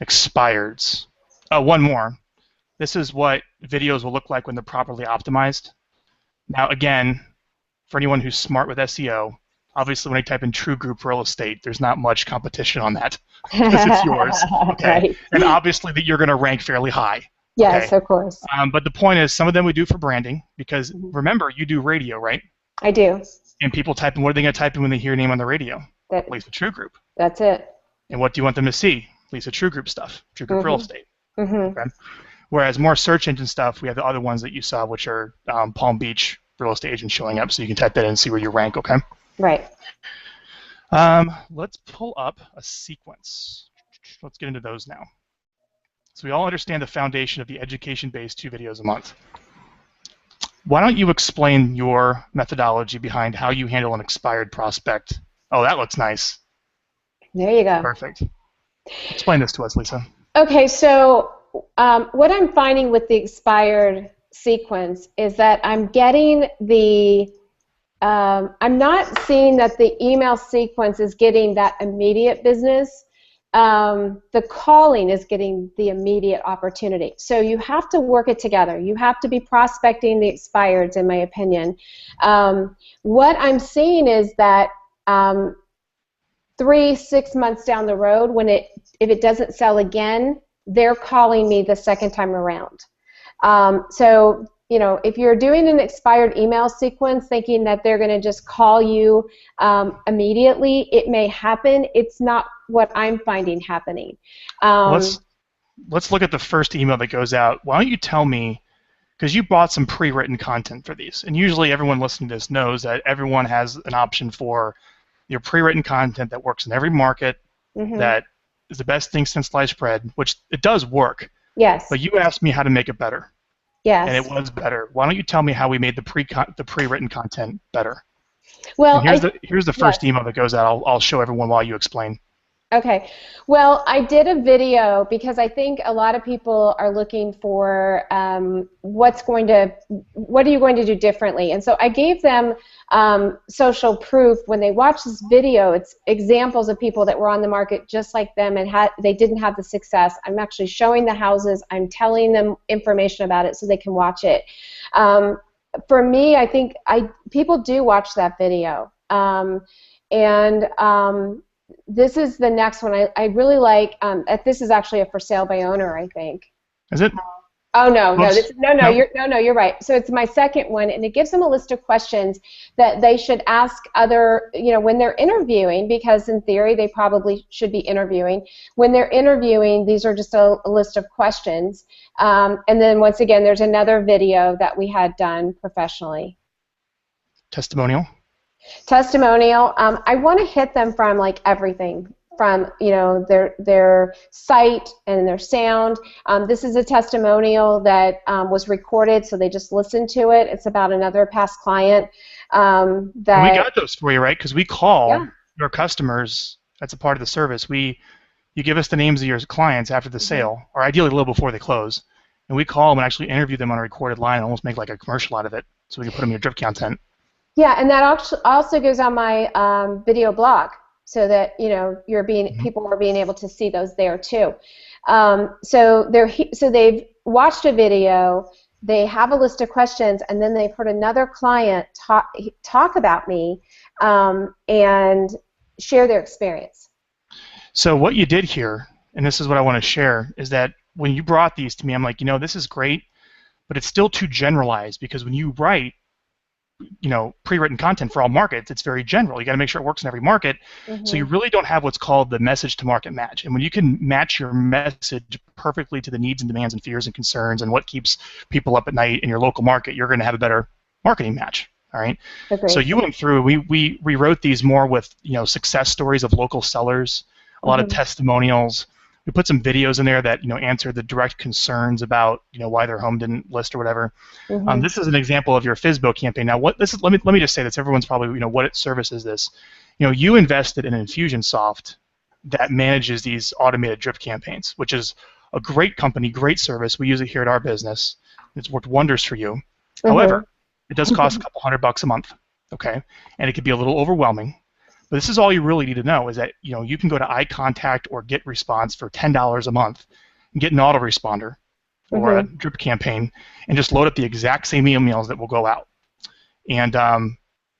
expireds. Oh, one more. This is what videos will look like when they're properly optimized. Now, again, for anyone who's smart with SEO, obviously when I type in True Group Real Estate, there's not much competition on that because it's yours. Okay. Right. And obviously that you're going to rank fairly high. Yes, okay? Of course. But the point is, some of them we do for branding because remember, you do radio, right? I do. And people type in, what are they going to type in when they hear your name on the radio? Lisa Treu Group. That's it. And what do you want them to see? Lisa Treu Group stuff, True Group Real Estate. Okay. Whereas more search engine stuff, we have the other ones that you saw, which are Palm Beach real estate agents showing up, so you can type that in and see where you rank, okay? Right. Let's pull up a sequence. Let's get into those now. So we all understand the foundation of the education-based 2 videos a month. Why don't you explain your methodology behind how you handle an expired prospect? Oh, that looks nice. There you go. Perfect. Explain this to us, Lisa. Okay, so what I'm finding with the expired sequence is that I'm getting I'm not seeing that the email sequence is getting that immediate business. The calling is getting the immediate opportunity. So you have to work it together. You have to be prospecting the expireds, in my opinion. What I'm seeing is that 3-6 months down the road, if it doesn't sell again, they're calling me the second time around. So, you know, if you're doing an expired email sequence thinking that they're going to just call you immediately, it may happen. It's not what I'm finding happening. Let's look at the first email that goes out. Why don't you tell me, because you bought some pre-written content for these, and usually everyone listening to this knows that everyone has an option for your pre-written content that works in every market, that is the best thing since sliced bread, which it does work. Yes. But you asked me how to make it better. Yes. And it was better. Why don't you tell me how we made the pre-written content better? Well, and here's the first email that goes out. I'll show everyone while you explain. Okay. Well, I did a video because I think a lot of people are looking for what are you going to do differently? And so I gave them social proof when they watch this video. It's examples of people that were on the market just like them and they didn't have the success. I'm actually showing the houses. I'm telling them information about it so they can watch it. For me, I think people do watch that video. this is the next one. I really like. This is actually a for sale by owner, I think. Is it? Oh no, Oops. no, you're right. So it's my second one, and it gives them a list of questions that they should ask other, when they're interviewing, because in theory they probably should be interviewing. When they're interviewing, these are just a list of questions, and then once again, there's another video that we had done professionally. Testimonial. Testimonial. I want to hit them from like everything. From their sight and their sound. This is a testimonial that was recorded, so they just listened to it. It's about another past client that we got those for you, right? Because we call your customers. That's a part of the service. You give us the names of your clients after the sale, or ideally a little before they close, and we call them and actually interview them on a recorded line and almost make like a commercial out of it, so we can put them in your drip content. Yeah, and that also goes on my video blog, so that people are being able to see those there too. So they've watched a video, they have a list of questions, and then they've heard another client talk about me and share their experience. So what you did here, and this is what I want to share, is that when you brought these to me, I'm like, this is great, but it's still too generalized, because when you write pre-written content for all markets, it's very general. You got to make sure it works in every market. So you really don't have what's called the message to market match. And when you can match your message perfectly to the needs and demands and fears and concerns and what keeps people up at night in your local market, you're going to have a better marketing match. All right. Agreed. So you went through. We rewrote these more with success stories of local sellers, a lot of testimonials. We put some videos in there that answer the direct concerns about why their home didn't list or whatever. This is an example of your FSBO campaign. Now, let me just say this. Everyone's probably what service is this? You invested in Infusionsoft that manages these automated drip campaigns, which is a great company, great service. We use it here at our business. It's worked wonders for you. However, it does cost a couple $100 a month. Okay, and it could be a little overwhelming. But this is all you really need to know, is that you can go to iContact or GetResponse for $10 a month and get an autoresponder or a drip campaign and just load up the exact same emails that will go out, and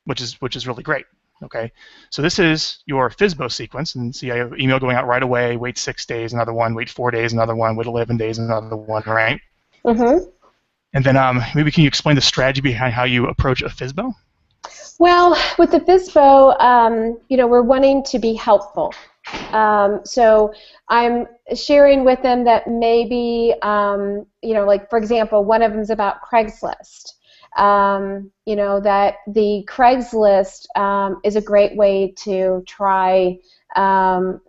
which is really great. Okay, so this is your FSBO sequence, and see I have email going out right away. Wait 6 days, another one. Wait 4 days, another one. Wait 11 days, another one. Right. And then maybe can you explain the strategy behind how you approach a FSBO? Well, with the FSBO, we're wanting to be helpful. So I'm sharing with them that maybe, like for example, one of them is about Craigslist. That the Craigslist is a great way to try, to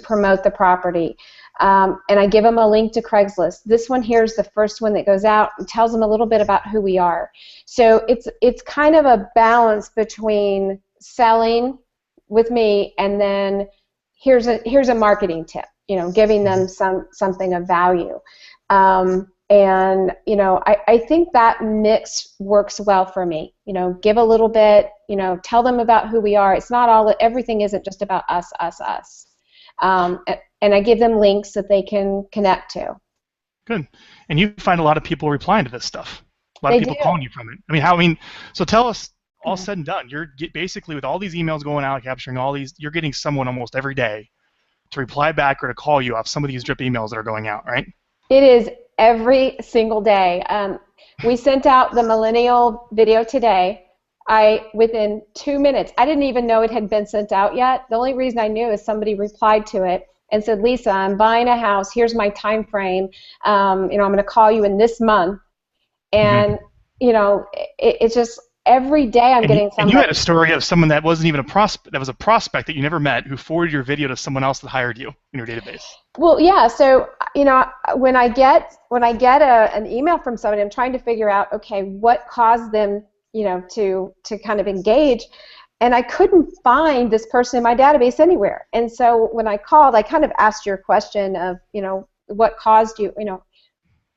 promote the property. And I give them a link to Craigslist. This one here is the first one that goes out and tells them a little bit about who we are. So it's kind of a balance between selling with me and then here's a marketing tip, giving them something of value. And I think that mix works well for me. Give a little bit, tell them about who we are. It's not everything isn't just about us. And I give them links that they can connect to. Good. And you find a lot of people replying to this stuff. A lot of people calling you from it. So tell us, all said and done, you're basically, with all these emails going out, capturing all these, you're getting someone almost every day to reply back or to call you off some of these drip emails that are going out, right? It is every single day. We sent out the millennial video today. Within 2 minutes, I didn't even know it had been sent out yet. The only reason I knew is somebody replied to it and said, Lisa, I'm buying a house. Here's my time frame. I'm going to call you in this month. And, it's just every day I'm getting somebody. And you had a story of someone that wasn't even a prospect, that was a prospect that you never met, who forwarded your video to someone else that hired you in your database. Well, yeah. So, when I get an email from somebody, I'm trying to figure out, okay, what caused them to kind of engage, and I couldn't find this person in my database anywhere. And so when I called, I kind of asked your question of, what caused you,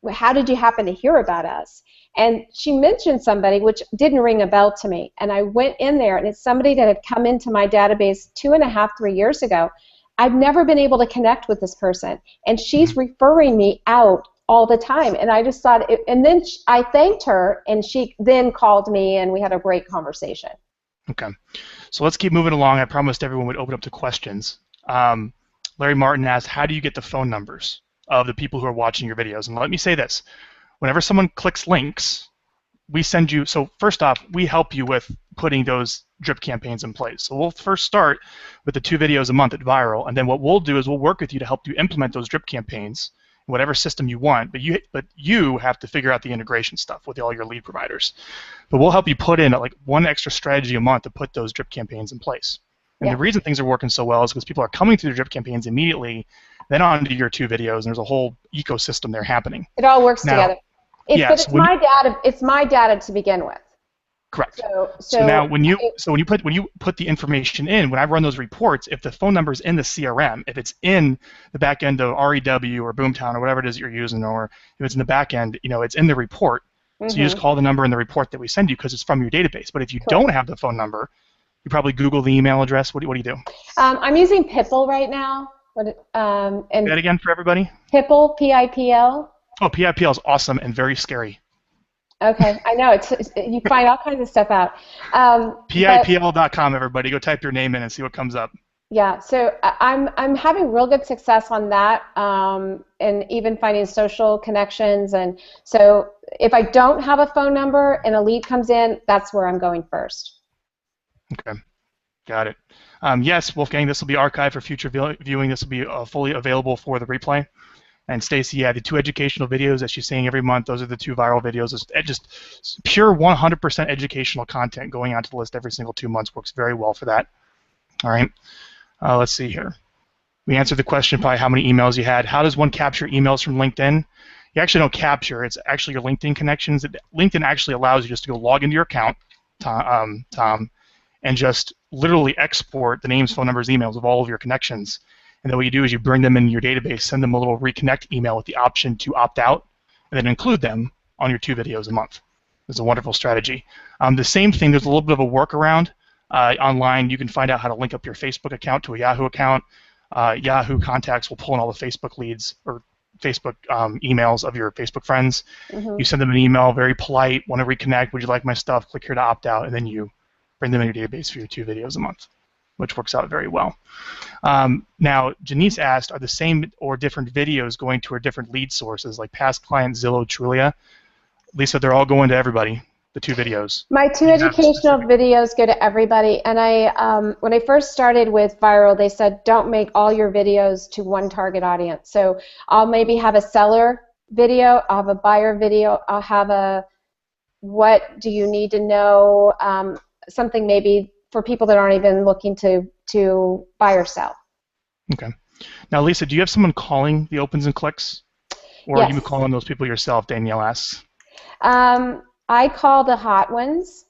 how did you happen to hear about us? And she mentioned somebody which didn't ring a bell to me, and I went in there, and it's somebody that had come into my database 2.5, 3 years ago. I've never been able to connect with this person, and she's referring me out all the time, and I just thought, and then I thanked her, and she then called me, and we had a great conversation. Okay. So let's keep moving along. I promised everyone would open up to questions. Larry Martin asked, how do you get the phone numbers of the people who are watching your videos? And let me say this. Whenever someone clicks links, we send you, so first off, we help you with putting those drip campaigns in place. So we'll first start with the 2 videos a month at Vyral, and then what we'll do is we'll work with you to help you implement those drip campaigns in whatever system you want, but you have to figure out the integration stuff with all your lead providers. But we'll help you put in like one extra strategy a month to put those drip campaigns in place. And the reason things are working so well is because people are coming through the drip campaigns immediately, then onto your 2 videos, and there's a whole ecosystem there happening. It all works together. But it's my data. It's my data to begin with. Correct. So now when you put the information in, when I run those reports, if the phone number is in the CRM, if it's in the back end of REW or Boomtown or whatever it is you're using, or if it's in the back end, it's in the report. So you just call the number in the report that we send you because it's from your database. But if you don't have the phone number, you probably Google the email address. What do you do? I'm using Pipl right now. Say that again for everybody. Pipl, P-I-P-L. Oh, PIPL is awesome and very scary. Okay, I know. You find all kinds of stuff out. PIPL.com, everybody. Go type your name in and see what comes up. Yeah, so I'm having real good success on that, and even finding social connections. And so if I don't have a phone number and a lead comes in, that's where I'm going first. Okay, got it. Yes, Wolfgang, this will be archived for future viewing. This will be fully available for the replay. And Stacy, the 2 educational videos that she's saying every month, those are the 2 viral videos. It's just pure 100% educational content going onto the list every single 2 months. Works very well for that. All right. Let's see here. We answered the question probably how many emails you had. How does one capture emails from LinkedIn? You actually don't capture. It's actually your LinkedIn connections. LinkedIn actually allows you just to go log into your account, Tom, and just literally export the names, phone numbers, emails of all of your connections. And then what you do is you bring them in your database, send them a little reconnect email with the option to opt out, and then include them on your 2 videos a month. It's a wonderful strategy. The same thing, there's a little bit of a workaround. Online, you can find out how to link up your Facebook account to a Yahoo account. Yahoo contacts will pull in all the Facebook leads or Facebook emails of your Facebook friends. You send them an email, very polite, want to reconnect, would you like my stuff, click here to opt out, and then you bring them in your database for your 2 videos a month, which works out very well. Now, Janice asked, are the same or different videos going to our different lead sources, like past clients, Zillow, Trulia? Lisa, they're all going to everybody, the 2 videos. My 2 educational videos go to everybody, and when I first started with Vyral, they said don't make all your videos to one target audience. So I'll maybe have a seller video, I'll have a buyer video, I'll have a what do you need to know, something maybe for people that aren't even looking to buy or sell. Okay. Now, Lisa, do you have someone calling the opens and clicks? Or Yes. are you calling those people yourself, Danielle asks? I call the hot ones,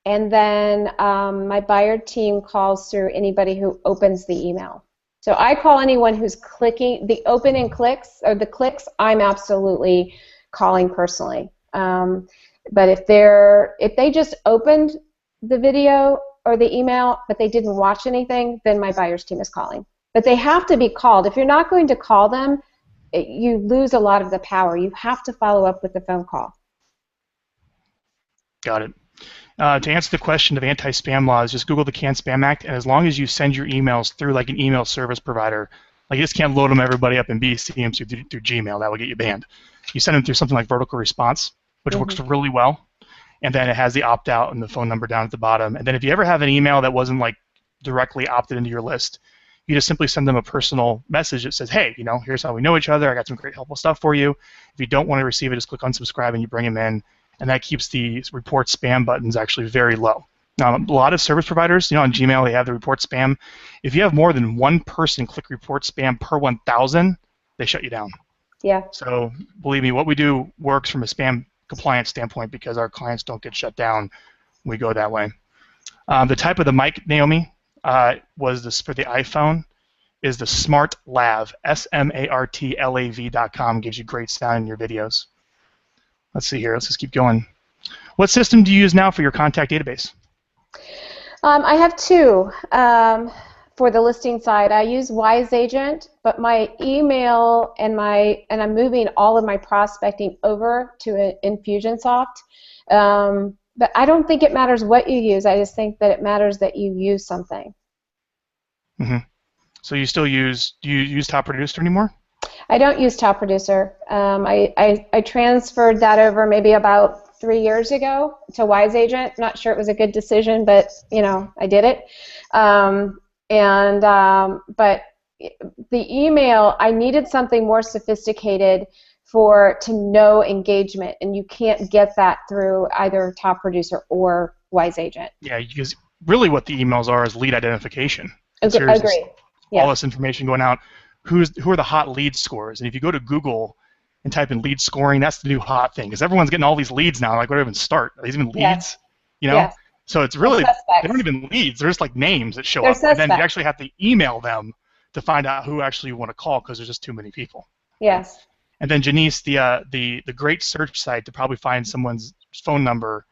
and then my buyer team calls through anybody who opens the email. So I call anyone who's clicking, the open and clicks, or the clicks, I'm absolutely calling personally. But if they just opened the video or the email, but they didn't watch anything, then my buyer's team is calling. But they have to be called. If you're not going to call them, you lose a lot of the power. You have to follow up with a phone call. Got it. To answer the question of anti-spam laws, just Google the CAN Spam Act, and as long as you send your emails through like an email service provider, like you just can't load them everybody up in BCM through Gmail. That will get you banned. You send them through something like Vertical Response, which works really well, and then it has the opt-out and the phone number down at the bottom. And then if you ever have an email that wasn't like directly opted into your list, you just simply send them a personal message that says, hey, here's how we know each other. I got some great helpful stuff for you. If you don't want to receive it, just click unsubscribe and you bring them in. And that keeps the report spam buttons actually very low. Now, a lot of service providers, on Gmail, they have the report spam. If you have more than one person click report spam per 1,000, they shut you down. Yeah. So believe me, what we do works from a spam compliance standpoint because our clients don't get shut down when we go that way. The type of the mic, Naomi, was this for the iPhone, is the Smart Lav, SMARTLAV.com, gives you great sound in your videos. Let's see here. Let's just keep going. What system do you use now for your contact database? I have 2 for the listing side. I use Wise Agent, but my email and I'm moving all of my prospecting over to Infusionsoft. But I don't think it matters what you use. I just think that it matters that you use something. Mm-hmm. So you still use, do you use Top Producer anymore? I don't use Top Producer. I transferred that over maybe about 3 years ago to Wise Agent. Not sure it was a good decision, but you know, I did it. But the email, I needed something more sophisticated to know engagement, and you can't get that through either Top Producer or Wise Agent. Yeah, because really what the emails are is lead identification. It's here's this, Agree. all Yeah. this information going out. Who are the hot lead scores? And if you go to Google and type in lead scoring, that's the new hot thing, because everyone's getting all these leads now. Like, where do I even start? Are these even leads? Yes. You know? Yes. So it's really, they don't even leads. They're just like names that show They're up. suspects. And then you actually have to email them to find out who actually you want to call, because there's just too many people. Yes. And then Janice, the great search site to probably find someone's phone number,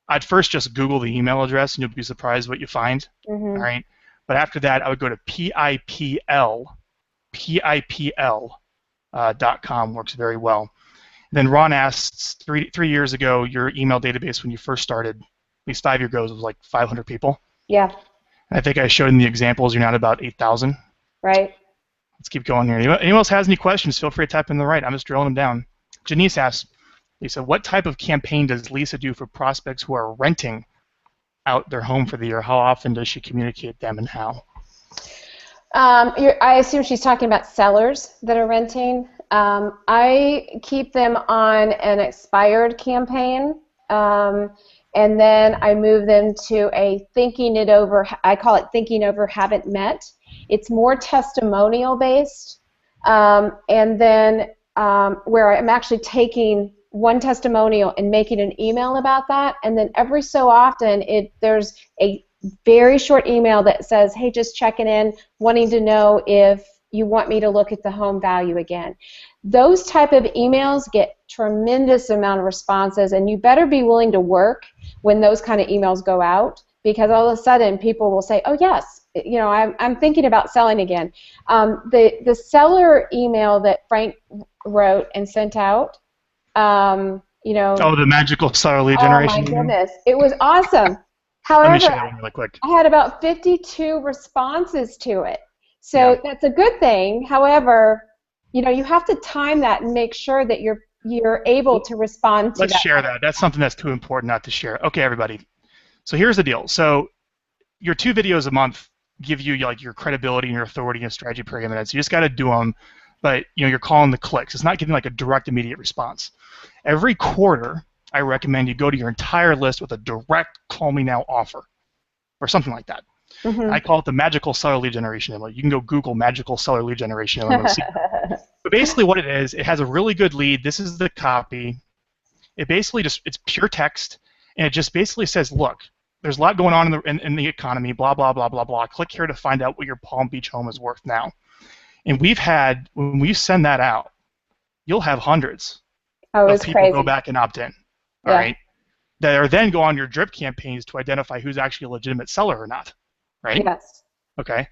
I'd first just Google the email address, and you'll be surprised what you find. Mm-hmm. All right. But after that, I would go to pipl.com, works very well. And then Ron asks, three years ago, your email database when you first started, at least 5 years ago, was like 500 people. Yeah. And I think I showed in the examples, you're now at about 8,000. Right. Let's keep going here. Anyone else has any questions, feel free to type in the right. I'm just drilling them down. Janice asks, Lisa, what type of campaign does Lisa do for prospects who are renting out their home for the year? How often does she communicate them, and how? I assume she's talking about sellers that are renting. I keep them on an expired campaign, and then I move them to a thinking it over. I call it thinking over haven't met. It's more testimonial based, and then where I'm actually taking one testimonial and making an email about that, and then every so often there's a very short email that says, hey, just checking in, wanting to know if you want me to look at the home value again. Those type of emails get tremendous amount of responses, and you better be willing to work when those kind of emails go out, because all of a sudden people will say, oh yes, you know, I'm thinking about selling again. The seller email that Frank wrote and sent out, you know. Oh, the magical seller lead generation. Oh my goodness, it was awesome. However, let me show that one really quick. I had about 52 responses to it, so that's a good thing. However, you know, you have to time that and make sure that you're able to respond to that. Let's share that. That's something that's too important not to share. Okay, everybody. So here's the deal. So your 2 videos a month give you like your credibility and your authority and strategy per minutes. You just got to do them, but you know, you're calling the clicks. It's not getting like a direct, immediate response. Every quarter, I recommend you go to your entire list with a direct call me now offer or something like that. Mm-hmm. I call it the magical seller lead generation email. You can go Google magical seller lead generation email and see. But basically what it is, it has a really good lead. This is the copy. It basically it's pure text, and it just basically says, look, there's a lot going on in the economy, blah, blah, blah, blah, blah. Click here to find out what your Palm Beach home is worth now. And when we send that out, you'll have hundreds of people go back and opt in. All right, that are then go on your drip campaigns to identify who's actually a legitimate seller or not, right? Yes. Okay,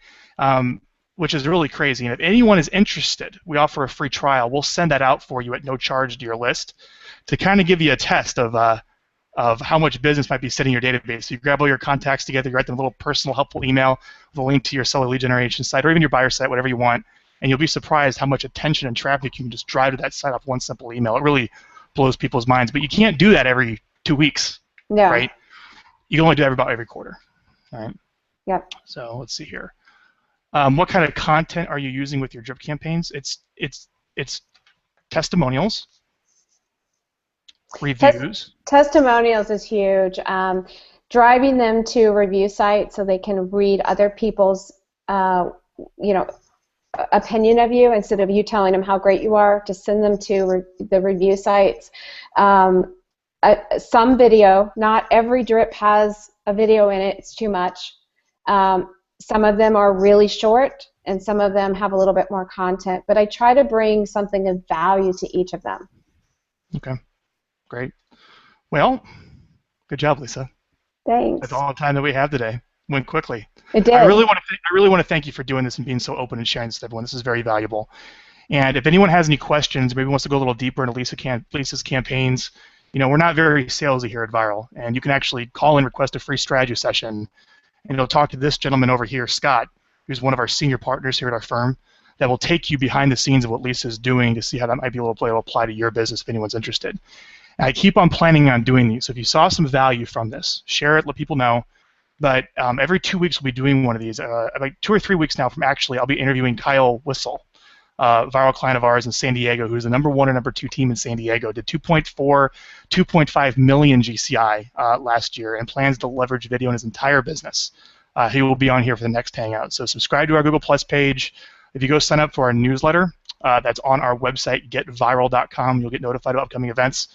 which is really crazy. And if anyone is interested, we offer a free trial. We'll send that out for you at no charge to your list to kind of give you a test of how much business might be sitting in your database. So you grab all your contacts together, you write them a little personal, helpful email with a link to your seller lead generation site or even your buyer site, whatever you want, and you'll be surprised how much attention and traffic you can just drive to that site off one simple email. It really blows people's minds, but you can't do that every 2 weeks, right? You can only do that about every quarter, all right? Yep. So let's see here. What kind of content are you using with your drip campaigns? It's testimonials, reviews. Testimonials is huge. Driving them to a review site so they can read other people's, you know, opinion of you instead of you telling them how great you are. To send them to the review sites. Some video. Not every drip has a video in it. It's too much. Some of them are really short, and some of them have a little bit more content. But I try to bring something of value to each of them. Okay, great. Well, good job, Lisa. Thanks. That's all the time that we have today. Went quickly. It did. I really want to thank you for doing this and being so open and sharing this with everyone. This is very valuable. And if anyone has any questions, maybe wants to go a little deeper into Lisa's campaigns, we're not very salesy here at Vyral, and you can actually call and request a free strategy session, and you'll talk to this gentleman over here, Scott, who's one of our senior partners here at our firm, that will take you behind the scenes of what Lisa is doing to see how that might be able to apply to your business if anyone's interested. And I keep on planning on doing these. So if you saw some value from this, share it, let people know. But every 2 weeks we'll be doing one of these. Like 2 or 3 weeks now from actually, I'll be interviewing Kyle Whistle, Vyral client of ours in San Diego, who's the #1 and #2 team in San Diego, did 2.4, 2.5 million GCI last year, and plans to leverage video in his entire business. He will be on here for the next Hangout. So subscribe to our Google Plus page. If you go sign up for our newsletter, that's on our website, getvyral.com. You'll get notified of upcoming events.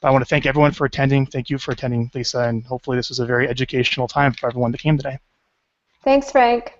I want to thank everyone for attending. Thank you for attending, Lisa, and hopefully this was a very educational time for everyone that came today. Thanks, Frank.